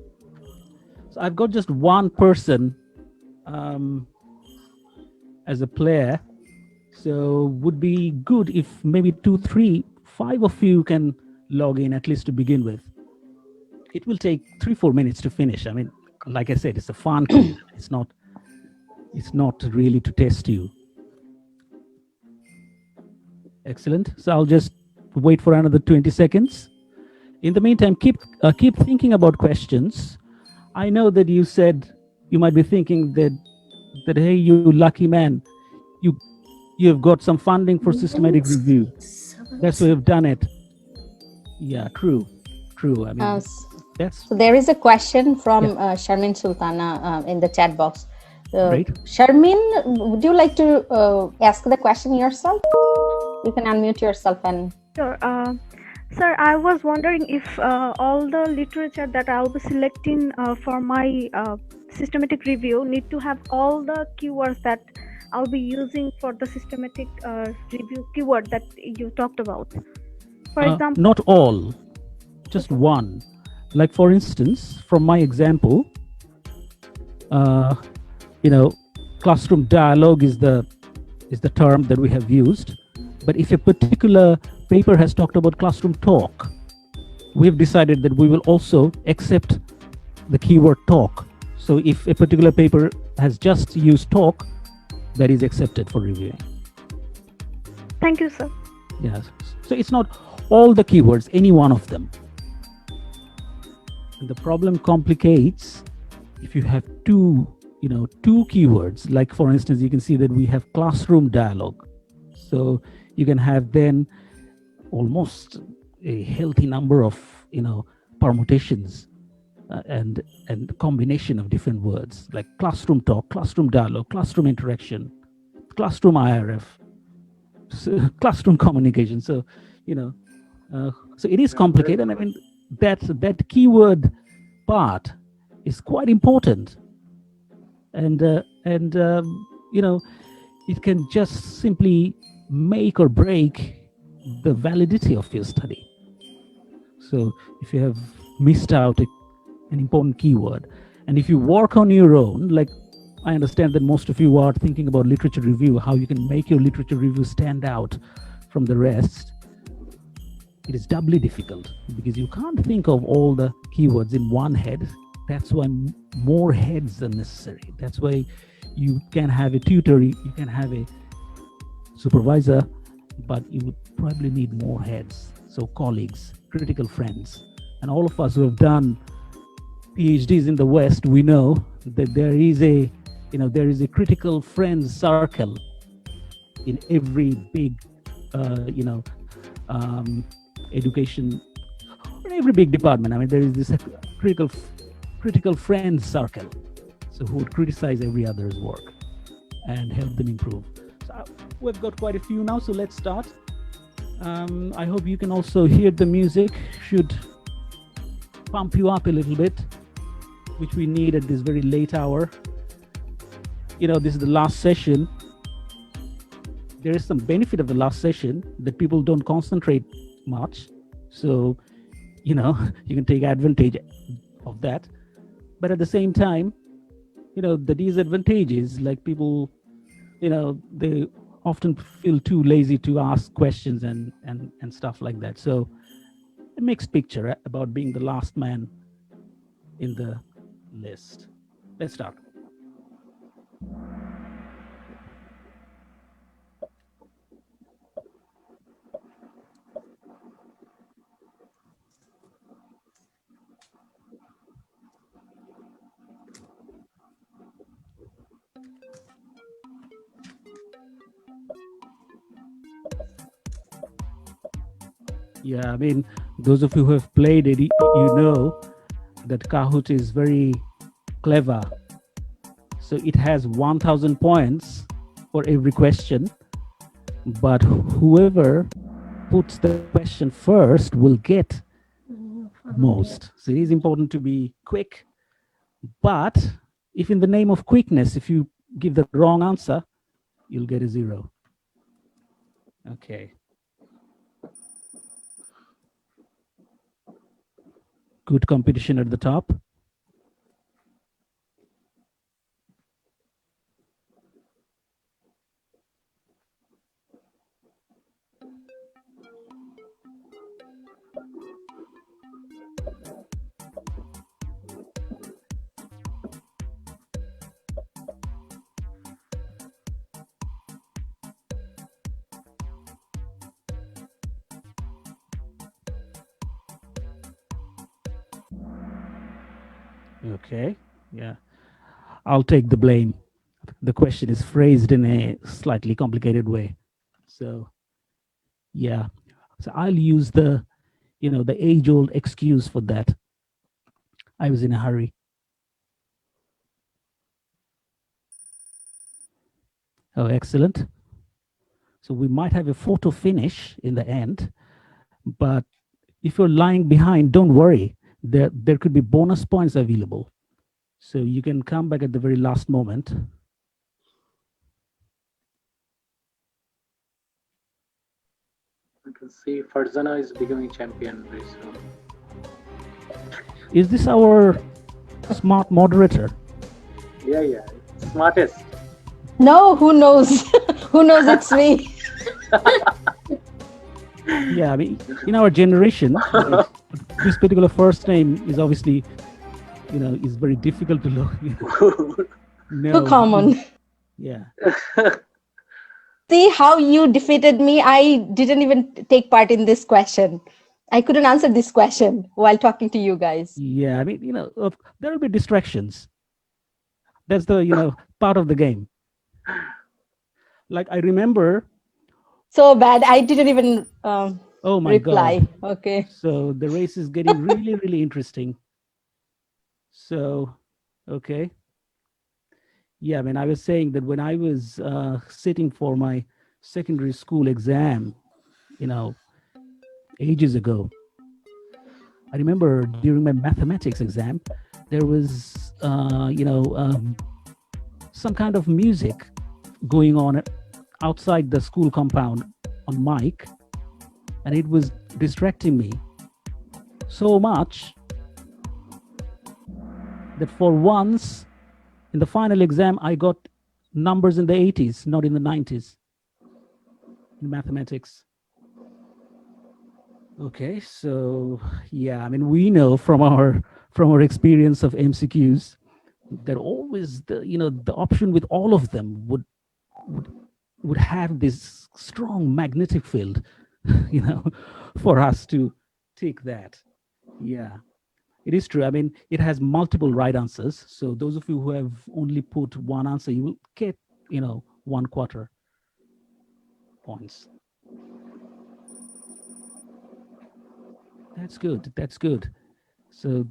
So I've got just one person as a player. So would be good if maybe 2, 3, 5 of you can log in, at least to begin with. It will take 3, 4 minutes to finish. I mean, like I said, it's a fun quiz. It's not really to test you. Excellent. So I'll just wait for another 20 seconds. In the meantime, keep thinking about questions. I know that you said you might be thinking that hey, you lucky man, you've got some funding for systematic review. That's why you've done it. Yeah, true. I mean, so there is a question from Sharmin Sultana in the chat box. Right. Sharmin, would you like to ask the question yourself? You can unmute yourself and. Sure. Sir, I was wondering if all the literature that I'll be selecting for my systematic review need to have all the keywords that I'll be using for the systematic review keyword that you talked about. For example, not all, just one. Like for instance, from my example, classroom dialogue is the term that we have used. But if a particular paper has talked about classroom talk, we've decided that we will also accept the keyword talk. So if a particular paper has just used talk, that is accepted for reviewing. Thank you, sir. Yes. So it's not all the keywords, any one of them. And the problem complicates if you have two keywords. Like for instance, you can see that we have classroom dialogue. So you can have then almost a healthy number of permutations and combination of different words like classroom talk, classroom dialogue, classroom interaction, classroom IRF, classroom communication. So so it is complicated. I mean that keyword part is quite important, and it can just simply make or break the validity of your study. So if you have missed out an important keyword, and if you work on your own, like I understand that most of you are thinking about literature review, how you can make your literature review stand out from the rest, it is doubly difficult because you can't think of all the keywords in one head. That's why more heads are necessary. That's why you can have a tutor, you can have a supervisor, but you would probably need more heads. So colleagues, critical friends, and all of us who have done PhDs in the West, we know that there is a critical friends circle in every big, education, in every big department. I mean, there is this critical friends circle, so who would criticize every other's work and help them improve. So we've got quite a few now, so let's start. I hope you can also hear the music. Should pump you up a little bit, which we need at this very late hour. This is the last session. There is some benefit of the last session that people don't concentrate much. So, you can take advantage of that. But at the same time, the disadvantage is like people, they often feel too lazy to ask questions and stuff like that. So a mixed picture about being the last man in the list. Let's start. Yeah, I mean, those of you who have played it, you know that Kahoot is very clever. So it has 1,000 points for every question, but whoever puts the question first will get most. So it is important to be quick, but if in the name of quickness, if you give the wrong answer, you'll get a 0. Okay. Good competition at the top. Okay, yeah, I'll take the blame. The question is phrased in a slightly complicated way. So, yeah, so I'll use the age-old excuse for that. I was in a hurry. Oh, excellent. So we might have a photo finish in the end, but if you're lying behind, don't worry. There could be bonus points available. So you can come back at the very last moment. I can see Farzana is becoming champion very soon. Is this our smart moderator? Yeah, smartest. No, who knows? Who knows it's me? Yeah, I mean, in our generation, this particular first name is obviously, is very difficult to look. No. Too common. Yeah. See how you defeated me? I didn't even take part in this question. I couldn't answer this question while talking to you guys. Yeah, I mean, there will be distractions. That's the, part of the game. Like I remember. So bad. I didn't even oh my reply. God. Okay. So the race is getting really, really interesting. So, okay. Yeah, I mean, I was saying that when I was sitting for my secondary school exam, ages ago, I remember during my mathematics exam, there was, some kind of music going on outside the school compound on mic. and it was distracting me so much that for once in the final exam, I got numbers in the 80s, not in the 90s in mathematics. Okay, so yeah, I mean, we know from our experience of MCQs that always the option with all of them would have this strong magnetic field, for us to take that. Yeah, it is true. I mean, it has multiple right answers. So those of you who have only put one answer, you will get, 1/4 points. That's good. That's good. So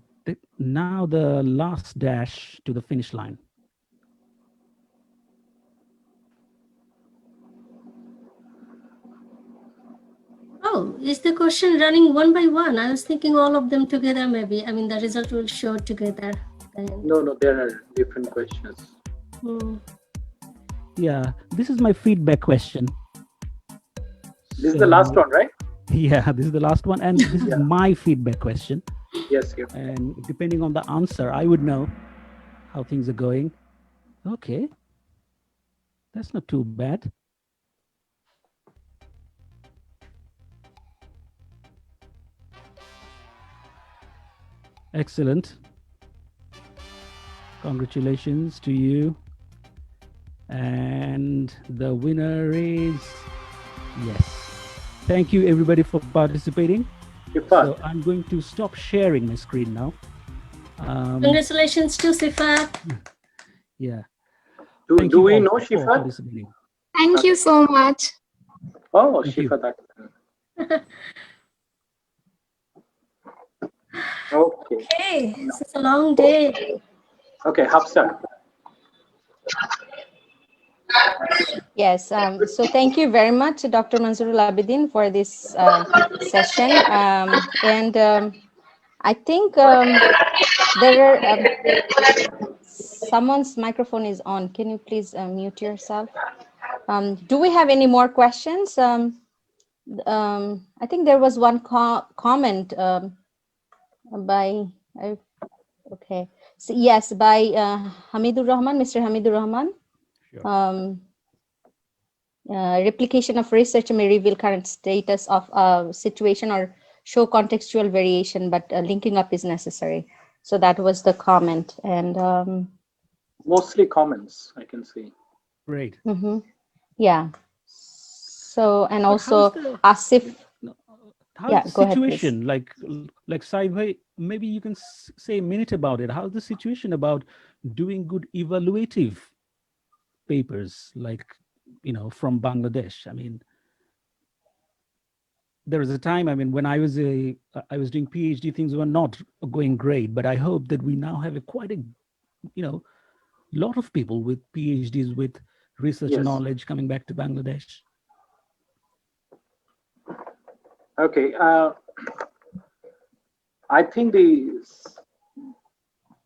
now the last dash to the finish line. Oh, is the question running one by one? I was thinking all of them together maybe. I mean, the result will show together. No, there are different questions. Yeah, this is my feedback question. This is the last one, right? Yeah, this is the last one. And this is my feedback question. Yes, yeah. And depending on the answer, I would know how things are going. Okay. That's not too bad. Excellent. Congratulations to you. And the winner is, yes. Thank you everybody for participating. So I'm going to stop sharing my screen now. Congratulations to Sifat. Yeah. Do we know Shifat? Thank you so much. Oh, Shifat. Okay. Hey, this is a long day. Okay, Hafsa. Yes, so thank you very much, Dr. Manzoorul Abedin, for this session. I think there are, someone's microphone is on. Can you please mute yourself? Do we have any more questions? I think there was one comment by, okay. So, yes, by Hamidur Rahman, Mr. Hamidur Rahman. Sure. Replication of research may reveal current status of a situation or show contextual variation, but linking up is necessary. So that was the comment. And mostly comments, I can see. Great. Yeah. So, and also Asif. How's the situation? Like Saibhai, maybe you can say a minute about it. How's the situation about doing good evaluative papers, like, from Bangladesh? I mean, there was a time, I mean, when I was doing PhD, things were not going great, but I hope that we now have quite a, lot of people with PhDs with research knowledge coming back to Bangladesh. Okay, I think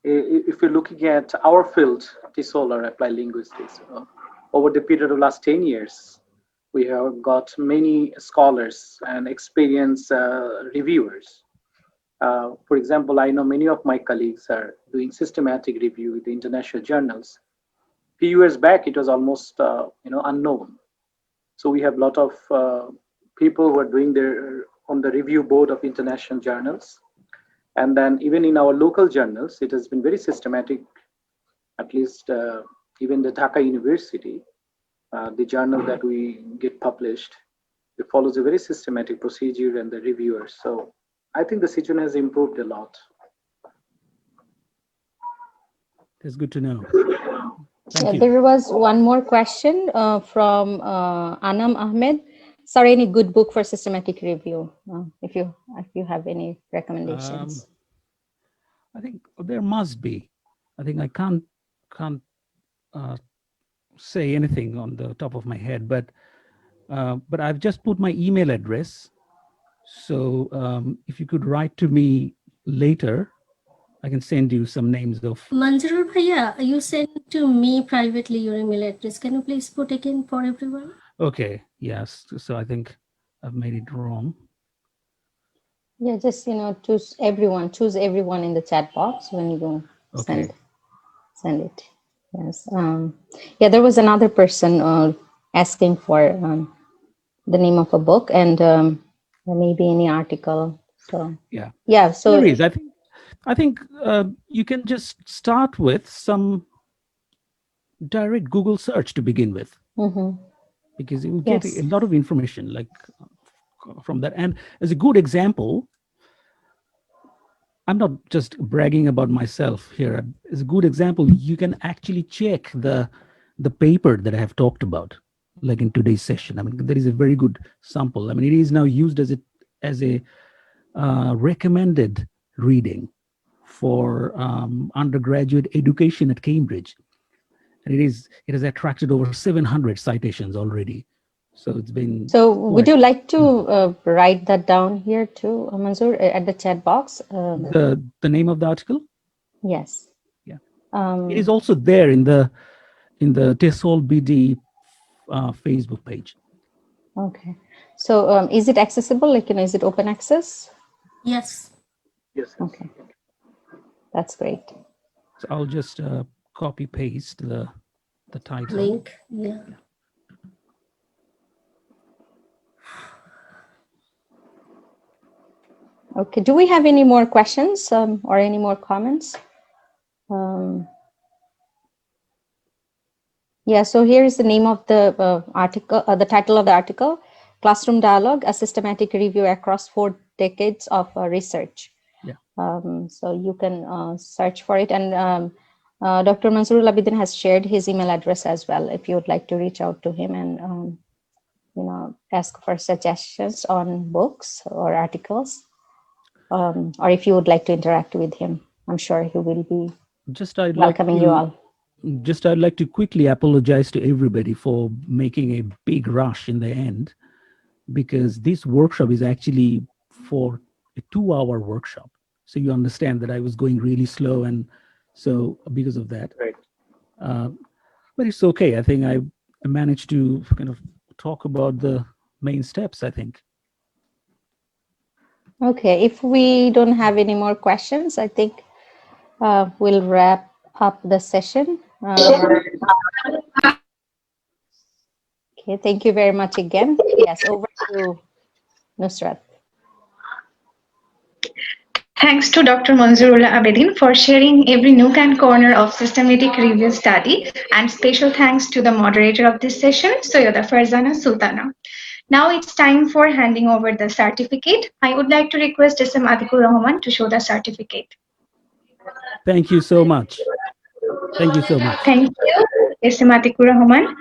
if you're looking at our field, TESOL or applied linguistics, over the period of last 10 years, we have got many scholars and experienced reviewers. For example, I know many of my colleagues are doing systematic review with the international journals. A few years back, it was almost unknown. So we have a lot of people who are doing on the review board of international journals. And then even in our local journals, it has been very systematic, at least even the Dhaka University, the journal that we get published, it follows a very systematic procedure and the reviewers. So I think the situation has improved a lot. That's good to know. There was one more question from Anam Ahmed. Sorry, any good book for systematic review? If you have any recommendations. I think there must be. I think I can't say anything on the top of my head, but I've just put my email address. So if you could write to me later, I can send you some names of. Manzoorul Bhaiya, you sent to me privately your email address. Can you please put again for everyone? Okay. Yes. So I think I've made it wrong. Yeah, just choose everyone in the chat box when you Okay. send it. Yes. Yeah, there was another person asking for the name of a book and maybe any article. So Yeah. So There is. I think you can just start with some direct Google search to begin with, because you will get a lot of information like from that. And as a good example, I'm not just bragging about myself here. As a good example, you can actually check the paper that I have talked about, like in today's session. I mean, there is a very good sample. I mean, it is now used as a recommended reading for undergraduate education at Cambridge, and it has attracted over 700 citations already. So it's been. So would you like to write that down here too, Manzoor, at the chat box? The name of the article? Yes. Yeah. It is also there in the TESOL BD Facebook page. Okay. So is it accessible? Like, is it open access? Yes. Yes. Okay. That's great. So I'll just copy paste the title. Link. Yeah. Okay. Do we have any more questions or any more comments? Yeah, so here is the name of the article, the title of the article, Classroom Dialogue, a Systematic Review Across 4 Decades of Research. Yeah. So you can search for it. And Dr. Manzoorul Abedin has shared his email address as well, if you would like to reach out to him and, ask for suggestions on books or articles, or if you would like to interact with him. I'm sure he will be welcoming you all. I'd like to quickly apologize to everybody for making a big rush in the end, because this workshop is actually for a 2-hour workshop. So you understand that I was going really slow, and so because of that. Right. But it's okay. I think I managed to kind of talk about the main steps, I think. Okay, if we don't have any more questions, I think we'll wrap up the session. Okay, thank you very much again. Yes, over to Nusrat. Thanks to Dr. Manzoorul Abedin for sharing every nook and corner of systematic review study, and special thanks to the moderator of this session, Sayyidah Farzana Sultana. Now it's time for handing over the certificate. I would like to request SM Atikur Rahman to show the certificate. Thank you so much. Thank you so much. Thank you, SM Atikur Rahman.